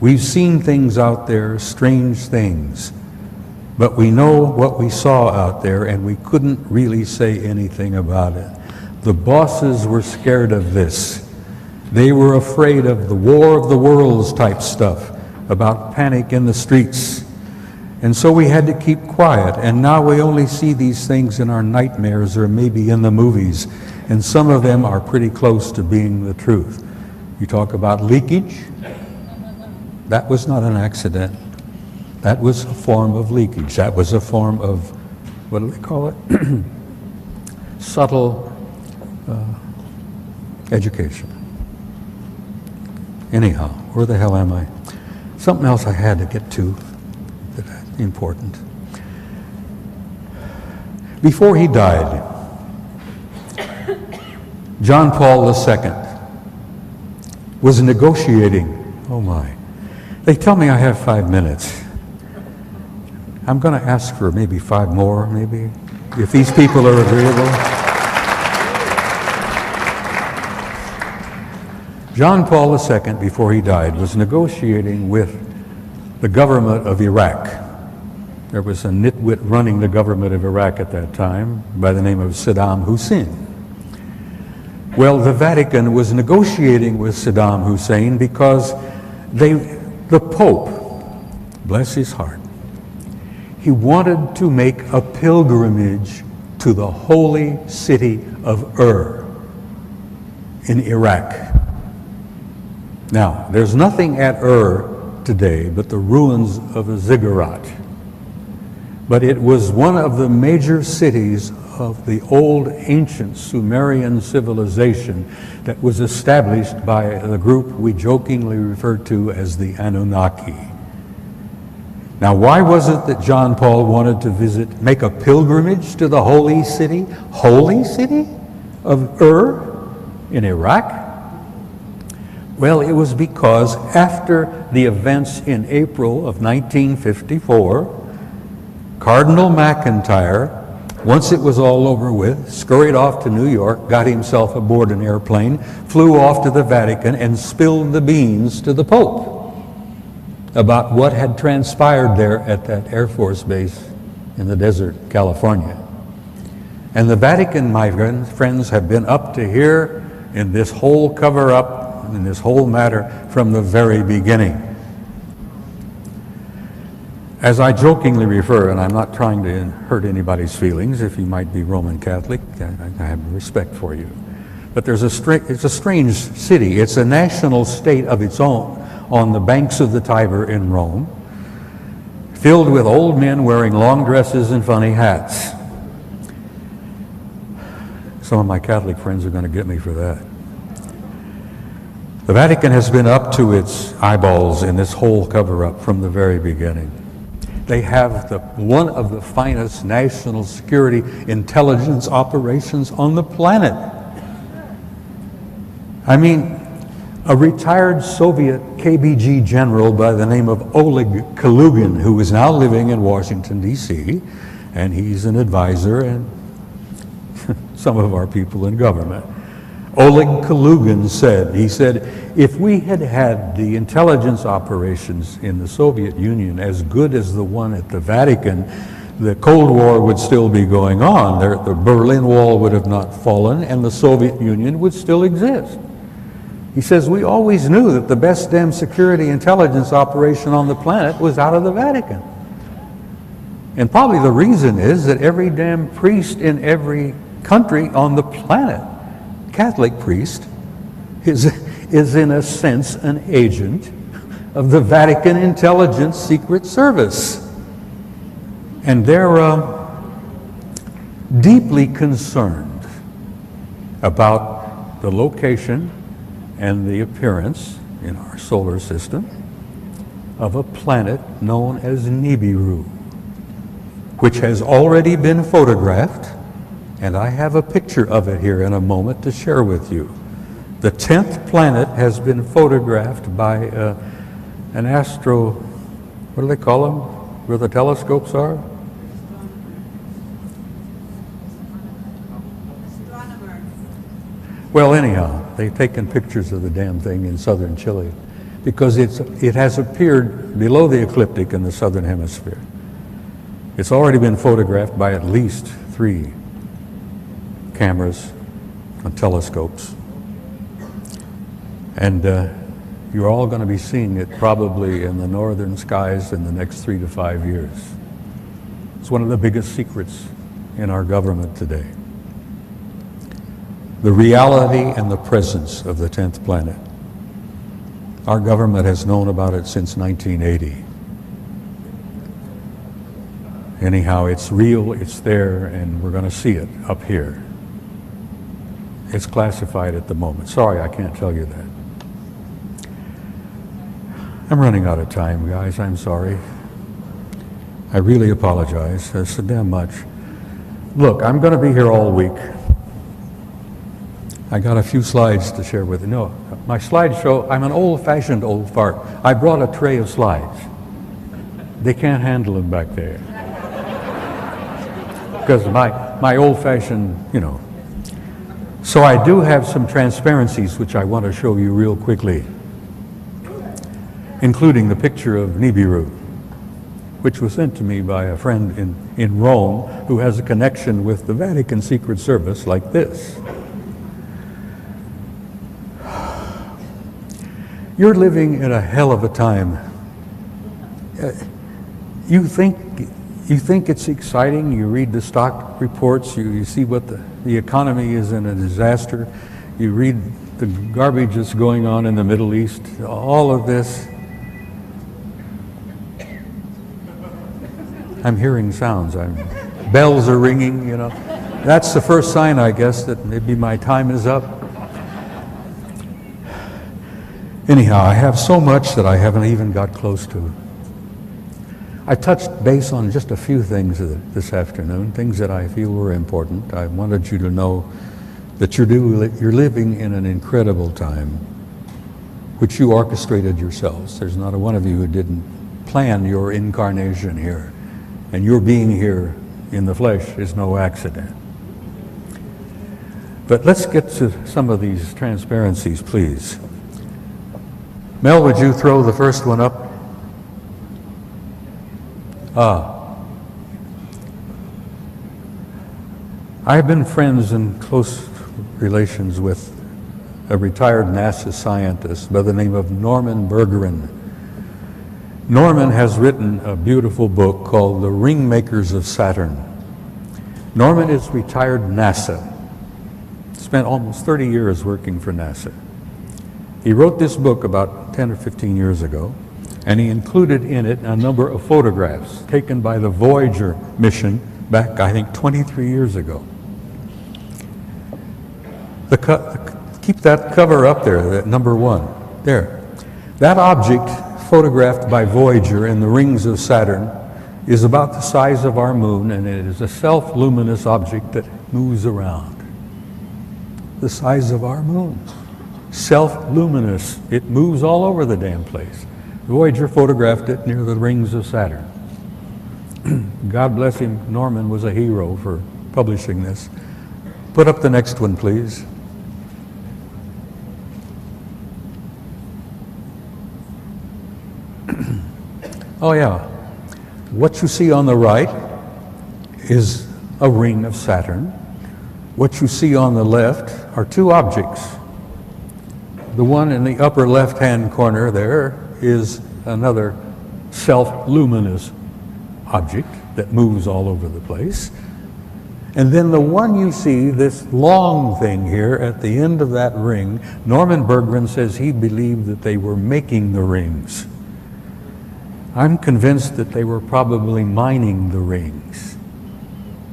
We've seen things out there, strange things, but we know what we saw out there and we couldn't really say anything about it. The bosses were scared of this. They were afraid of the War of the Worlds type stuff, about panic in the streets. And so we had to keep quiet, and now we only see these things in our nightmares or maybe in the movies, and some of them are pretty close to being the truth." You talk about leakage? That was not an accident. That was a form of leakage. That was a form of, what do they call it? Subtle education. Anyhow, where the hell am I? Something else I had to get to that's important. Before he died, John Paul II was negotiating. Oh my. They tell me I have 5 minutes. I'm going to ask for maybe 5 more, maybe, if these people are agreeable. John Paul II, before he died, was negotiating with the government of Iraq. There was a nitwit running the government of Iraq at that time by the name of Saddam Hussein. Well, the Vatican was negotiating with Saddam Hussein because the Pope, bless his heart, he wanted to make a pilgrimage to the holy city of in Iraq. Now, there's nothing at today but the ruins of a ziggurat. But it was one of the major cities of the old ancient Sumerian civilization that was established by the group we jokingly refer to as the Anunnaki. Now, why was it that John Paul wanted to make a pilgrimage to the holy city of in Iraq? Well, it was because after the events in April of 1954, Cardinal McIntyre, once it was all over with, scurried off to New York, got himself aboard an airplane, flew off to the Vatican, and spilled the beans to the Pope about what had transpired there at that Air Force base in the desert, California. And the Vatican, my friends, have been up to here in this whole cover-up, in this whole matter, from the very beginning. As I jokingly refer, and I'm not trying to hurt anybody's feelings, if you might be Roman Catholic, I have respect for you. But it's a strange city. It's a national state of its own on the banks of the Tiber in Rome, filled with old men wearing long dresses and funny hats. Some of my Catholic friends are going to get me for that. The Vatican has been up to its eyeballs in this whole cover-up from the very beginning. They have one of the finest national security intelligence operations on the planet. I mean, A retired Soviet KBG general by the name of Oleg Kalugin, who is now living in Washington, D.C., and he's an advisor and some of our people in government. Oleg Kalugin said, if we had had the intelligence operations in the Soviet Union as good as the one at the Vatican, the Cold War would still be going on. The Berlin Wall would have not fallen, and the Soviet Union would still exist. He says, we always knew that the best damn security intelligence operation on the planet was out of the Vatican. And probably the reason is that every damn priest in every country on the planet, Catholic priest, is in a sense an agent of the Vatican Intelligence Secret Service. And they're deeply concerned about the location and the appearance in our solar system of a planet known as Nibiru, which has already been photographed, and I have a picture of it here in a moment to share with you. The 10th planet has been photographed by an what do they call them, where the telescopes are? Well, anyhow, they've taken pictures of the damn thing in southern Chile because it has appeared below the ecliptic in the southern hemisphere. It's already been photographed by at least 3 cameras and telescopes. And you're all going to be seeing it probably in the northern skies in the next 3 to 5 years. It's one of the biggest secrets in our government today. The reality and the presence of the 10th planet. Our government has known about it since 1980. Anyhow, it's real, it's there, and we're going to see it up here. It's classified at the moment. Sorry, I can't tell you that. I'm running out of time, guys. I'm sorry. I really apologize. That's so damn much. Look, I'm going to be here all week. I got a few slides to share with you. No, my slideshow, I'm an old-fashioned old fart. I brought a tray of slides. They can't handle them back there. Because my old-fashioned, you know. So I do have some transparencies which I want to show you real quickly, including the picture of Nibiru, which was sent to me by a friend in Rome who has a connection with the Vatican Secret Service like this. You're living in a hell of a time. You think it's exciting. You read the stock reports. You see what the economy is in a disaster. You read the garbage that's going on in the Middle East. All of this. I'm hearing sounds. Bells are ringing, you know. That's the first sign, I guess, that maybe my time is up. Anyhow, I have so much that I haven't even got close to. I touched base on just a few things this afternoon, things that I feel were important. I wanted you to know that you're living in an incredible time, which you orchestrated yourselves. There's not a one of you who didn't plan your incarnation here. And your being here in the flesh is no accident. But let's get to some of these transparencies, please. Mel, would you throw the first one up? I've been friends and close relations with a retired NASA scientist by the name of Norman Bergeron. Norman has written a beautiful book called The Ringmakers of Saturn. Norman is retired NASA. Spent almost 30 years working for NASA. He wrote this book about 10 or 15 years ago, and he included in it a number of photographs taken by the Voyager mission back, I think, 23 years ago. Keep that cover up there, that number 1. There. That object photographed by Voyager in the rings of Saturn is about the size of our moon, and it is a self-luminous object that moves around. The size of our moon. self-luminous. It moves all over the damn place. Voyager photographed it near the rings of Saturn. God bless him, Norman was a hero for publishing this. Put up the next one, please. Oh yeah, what you see on the right is a ring of Saturn. What you see on the left are two objects. The one in the upper left-hand corner there is another self-luminous object that moves all over the place. And then the one you see, this long thing here at the end of that ring, Norman Berggren says he believed that they were making the rings. I'm convinced that they were probably mining the rings.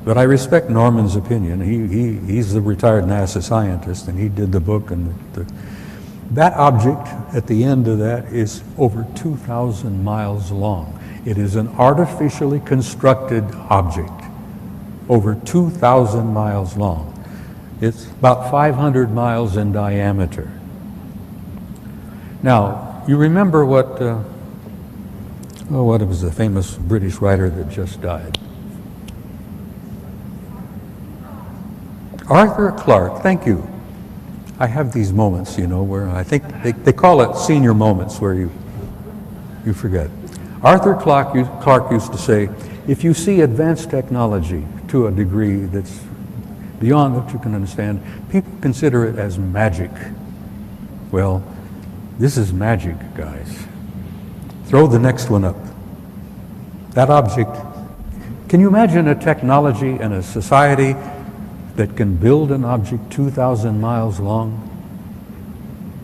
But I respect Norman's opinion. He's the retired NASA scientist, and he did the book. And that object at the end of that is over 2,000 miles long. It is an artificially constructed object, over 2,000 miles long. It's about 500 miles in diameter. Now, you remember what was the famous British writer that just died? Arthur Clarke, thank you. I have these moments, you know, where I think they call it senior moments where you forget. Arthur Clarke used to say, if you see advanced technology to a degree that's beyond what you can understand, people consider it as magic. Well, this is magic, guys. Throw the next one up. That object, can you imagine a technology and a society that can build an object 2,000 miles long,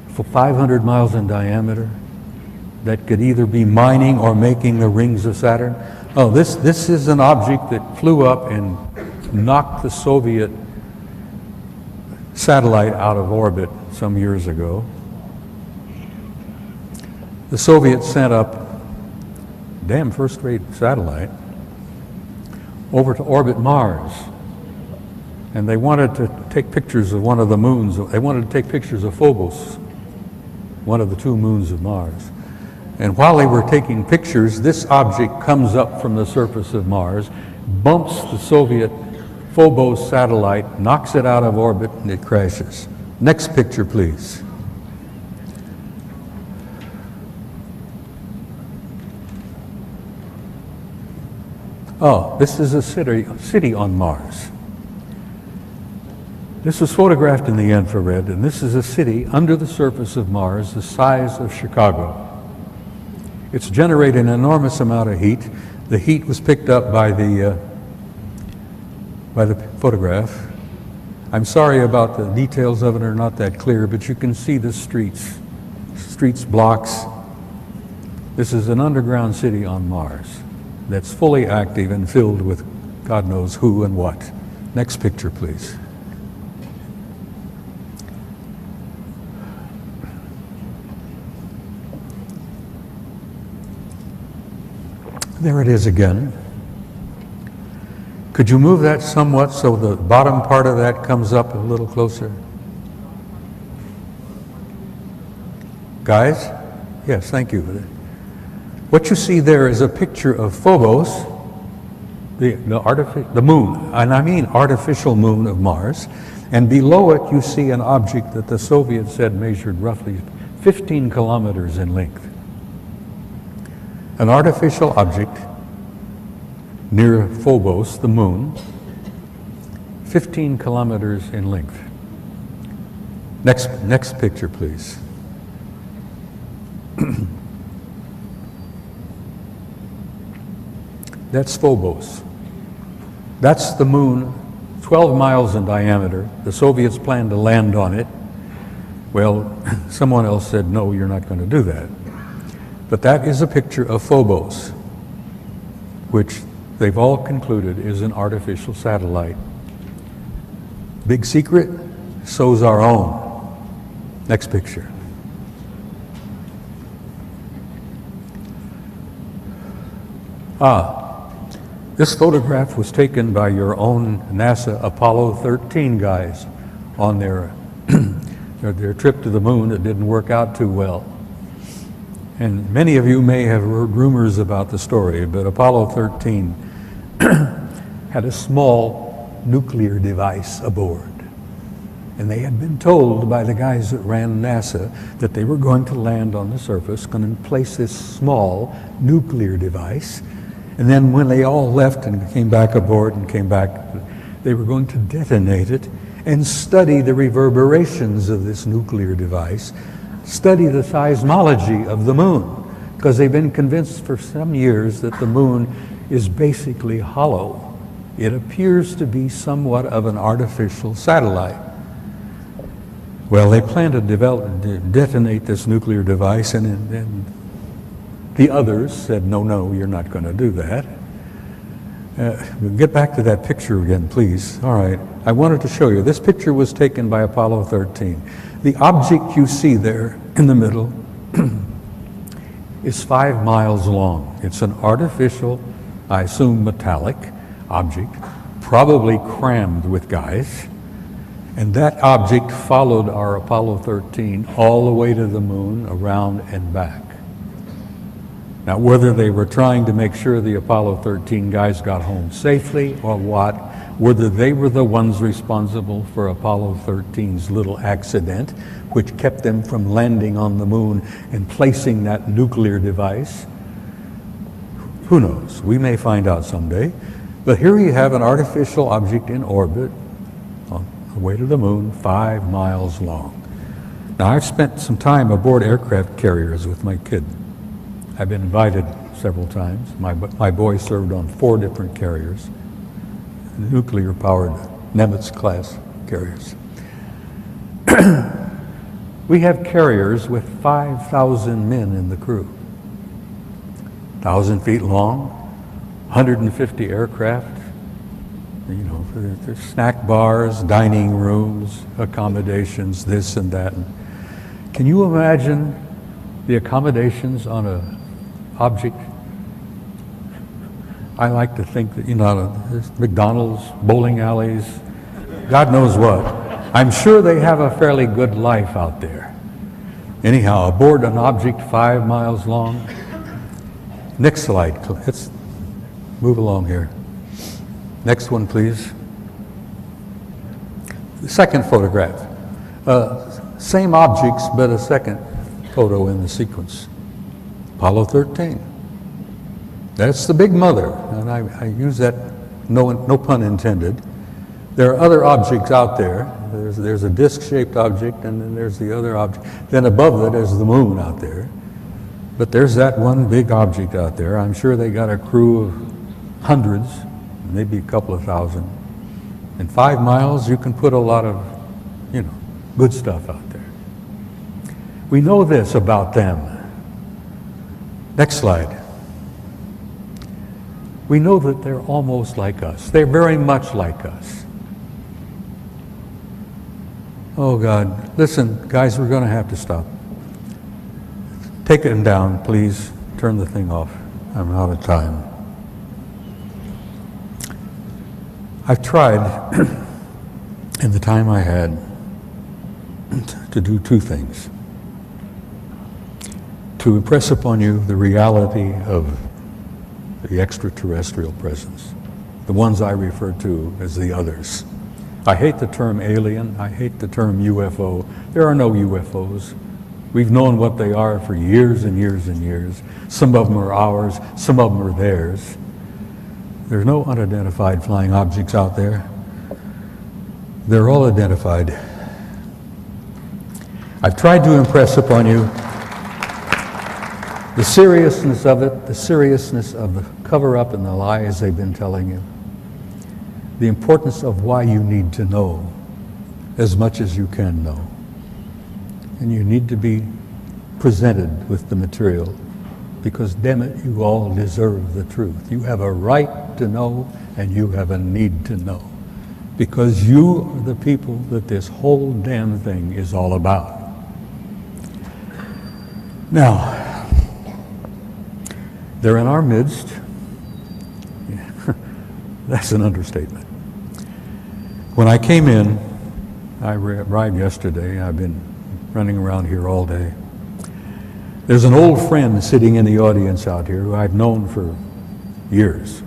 for 500 miles in diameter, that could either be mining or making the rings of Saturn? Oh, this is an object that flew up and knocked the Soviet satellite out of orbit some years ago. The Soviets sent up damn first-rate satellite over to orbit Mars. And they wanted to take pictures of one of the moons. They wanted to take pictures of Phobos, one of the two moons of Mars. And while they were taking pictures, this object comes up from the surface of Mars, bumps the Soviet Phobos satellite, knocks it out of orbit, and it crashes. Next picture, please. Oh, this is a city on Mars. This was photographed in the infrared, and this is a city under the surface of Mars the size of Chicago. It's generating an enormous amount of heat. The heat was picked up by the photograph. I'm sorry about the details of it are not that clear, but you can see the streets blocks. This is an underground city on Mars that's fully active and filled with God knows who and what. Next picture, please. There it is again. Could you move that somewhat so the bottom part of that comes up a little closer? Guys? Yes, thank you. What you see there is a picture of Phobos, the moon, and I mean artificial moon of Mars, and below it you see an object that the Soviets said measured roughly 15 kilometers in length. An artificial object near Phobos, the moon, 15 kilometers in length. Next picture, please. That's Phobos. That's the moon, 12 miles in diameter. The Soviets planned to land on it. Well, someone else said, no, you're not going to do that. But that is a picture of Phobos, which they've all concluded is an artificial satellite. Big secret, so's our own. Next picture. This photograph was taken by your own NASA Apollo 13 guys on their their trip to the moon. It didn't work out too well. And many of you may have heard rumors about the story, but Apollo 13 had a small nuclear device aboard. And they had been told by the guys that ran NASA that they were going to land on the surface, going to place this small nuclear device. And then when they all left and came back aboard and came back, they were going to detonate it and study the reverberations of this nuclear device, study the seismology of the moon, because they've been convinced for some years that the moon is basically hollow. It appears to be somewhat of an artificial satellite. Well, they plan to detonate this nuclear device, and the others said, no, you're not going to do that. We'll get back to that picture again, please. All right, I wanted to show you. This picture was taken by Apollo 13. The object you see there in the middle is 5 miles long. It's an artificial, I assume metallic object, probably crammed with guys. And that object followed our Apollo 13 all the way to the moon, around and back. Now, whether they were trying to make sure the Apollo 13 guys got home safely or what, whether they were the ones responsible for Apollo 13's little accident, which kept them from landing on the moon and placing that nuclear device, who knows? We may find out someday. But here you have an artificial object in orbit on the way to the moon, 5 miles long. Now, I've spent some time aboard aircraft carriers with my kid. I've been invited several times. My boy served on 4 different carriers, nuclear-powered Nimitz-class carriers. We have carriers with 5,000 men in the crew, 1,000 feet long, 150 aircraft. You know, there's snack bars, dining rooms, accommodations, this and that. Can you imagine the accommodations on a object? I like to think that, you know, there's McDonald's, bowling alleys, God knows what. I'm sure they have a fairly good life out there. Anyhow, aboard an object 5 miles long. Next slide. Let's move along here. Next one, please. The second photograph. Same objects, but a second photo in the sequence. Apollo 13. That's the big mother, and I use that, no pun intended. There are other objects out there. There's a disc-shaped object, and then there's the other object. Then above it is the moon out there. But there's that one big object out there. I'm sure they got a crew of hundreds, maybe a couple of thousand. In 5 miles, you can put a lot of, you know, good stuff out there. We know this about them. Next slide. We know that they're almost like us. They're very much like us. Oh God, listen, guys, we're going to have to stop. Take it down, please. Turn the thing off. I'm out of time. I've tried, in the time I had, to do 2 things. To impress upon you the reality of the extraterrestrial presence, the ones I refer to as the others. I hate the term alien. I hate the term UFO. There are no UFOs. We've known what they are for years and years and years. Some of them are ours. Some of them are theirs. There's no unidentified flying objects out there. They're all identified. I've tried to impress upon you the seriousness of it, the seriousness of the cover-up and the lies they've been telling you, the importance of why you need to know as much as you can know. And you need to be presented with the material because, damn it, you all deserve the truth. You have a right to know and you have a need to know because you are the people that this whole damn thing is all about. Now, they're in our midst. That's an understatement. When I came in, I arrived yesterday. I've been running around here all day. There's an old friend sitting in the audience out here who I've known for years.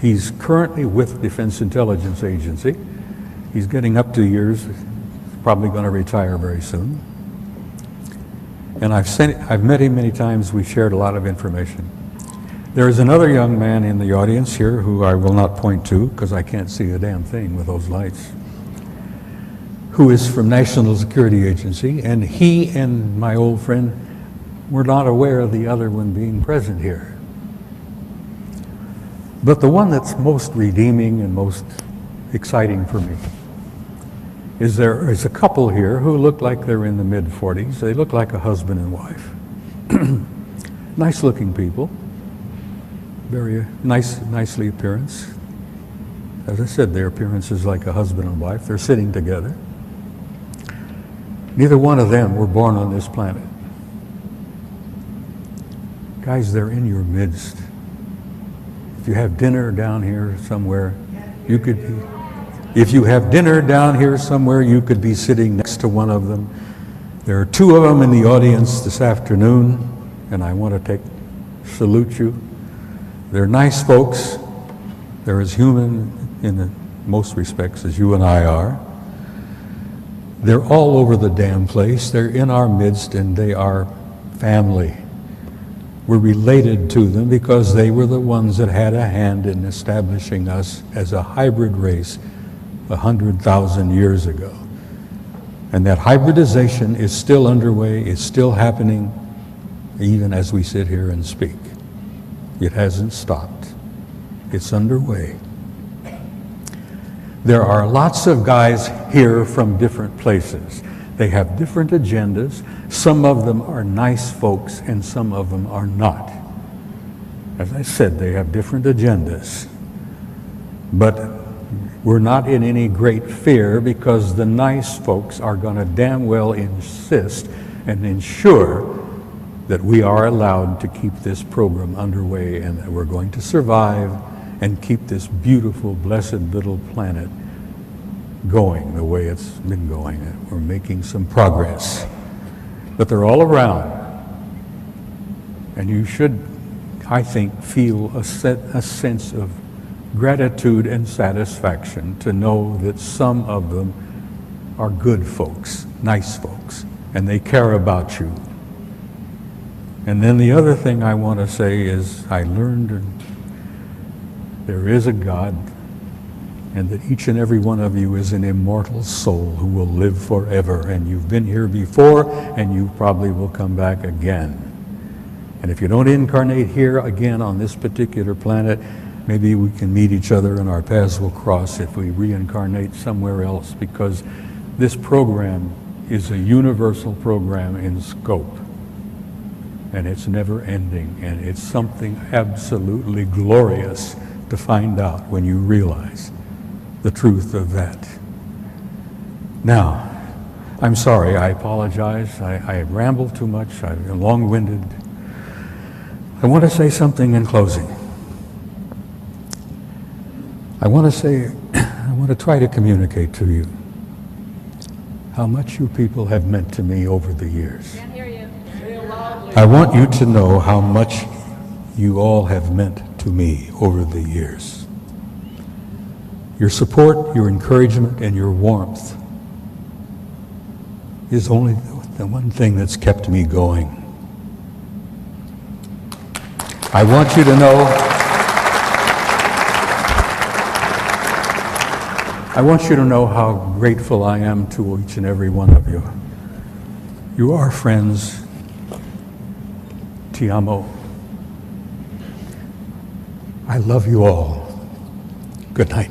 He's currently with Defense Intelligence Agency. He's getting up to years, probably going to retire very soon. And I've met him many times. We've shared a lot of information. There is another young man in the audience here who I will not point to because I can't see a damn thing with those lights, who is from National Security Agency, and he and my old friend were not aware of the other one being present here. But the one that's most redeeming and most exciting for me is there is a couple here who look like they're in the mid-40s. They look like a husband and wife. Nice-looking people, very nicely appearance. As I said, their appearance is like a husband and wife. They're sitting together. Neither one of them were born on this planet. Guys, they're in your midst. If you have dinner down here somewhere, you could be. If you have dinner down here somewhere, you could be sitting next to one of them. There are two of them in the audience this afternoon, and I want to salute you. They're nice folks. They're as human in the most respects as you and I are. They're all over the damn place. They're in our midst, and they are family. We're related to them because they were the ones that had a hand in establishing us as a hybrid race 100,000 years ago. And that hybridization is still underway, it's still happening, even as we sit here and speak. It hasn't stopped. It's underway. There are lots of guys here from different places. They have different agendas. Some of them are nice folks and some of them are not. As I said, they have different agendas. But we're not in any great fear because the nice folks are going to damn well insist and ensure that we are allowed to keep this program underway and that we're going to survive and keep this beautiful, blessed little planet going the way it's been going. We're making some progress. But they're all around. And you should, I think, feel a sense of gratitude and satisfaction to know that some of them are good folks, nice folks, and they care about you. And then the other thing I want to say is I learned there is a God and that each and every one of you is an immortal soul who will live forever. And you've been here before and you probably will come back again. And if you don't incarnate here again on this particular planet, maybe we can meet each other and our paths will cross if we reincarnate somewhere else, because this program is a universal program in scope. And it's never ending, and it's something absolutely glorious to find out when you realize the truth of that. Now, I'm sorry, I apologize. I rambled too much, I'm long-winded. I want to say something in closing. I want to try to communicate to you how much you people have meant to me over the years. Can't hear you. I want you to know how much you all have meant to me over the years. Your support, your encouragement, and your warmth is only the one thing that's kept me going. I want you to know, how grateful I am to each and every one of you. You are friends. Ti amo. I love you all. Good night.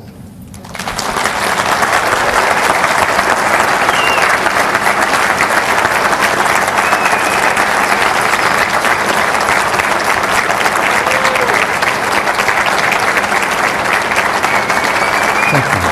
Thank you.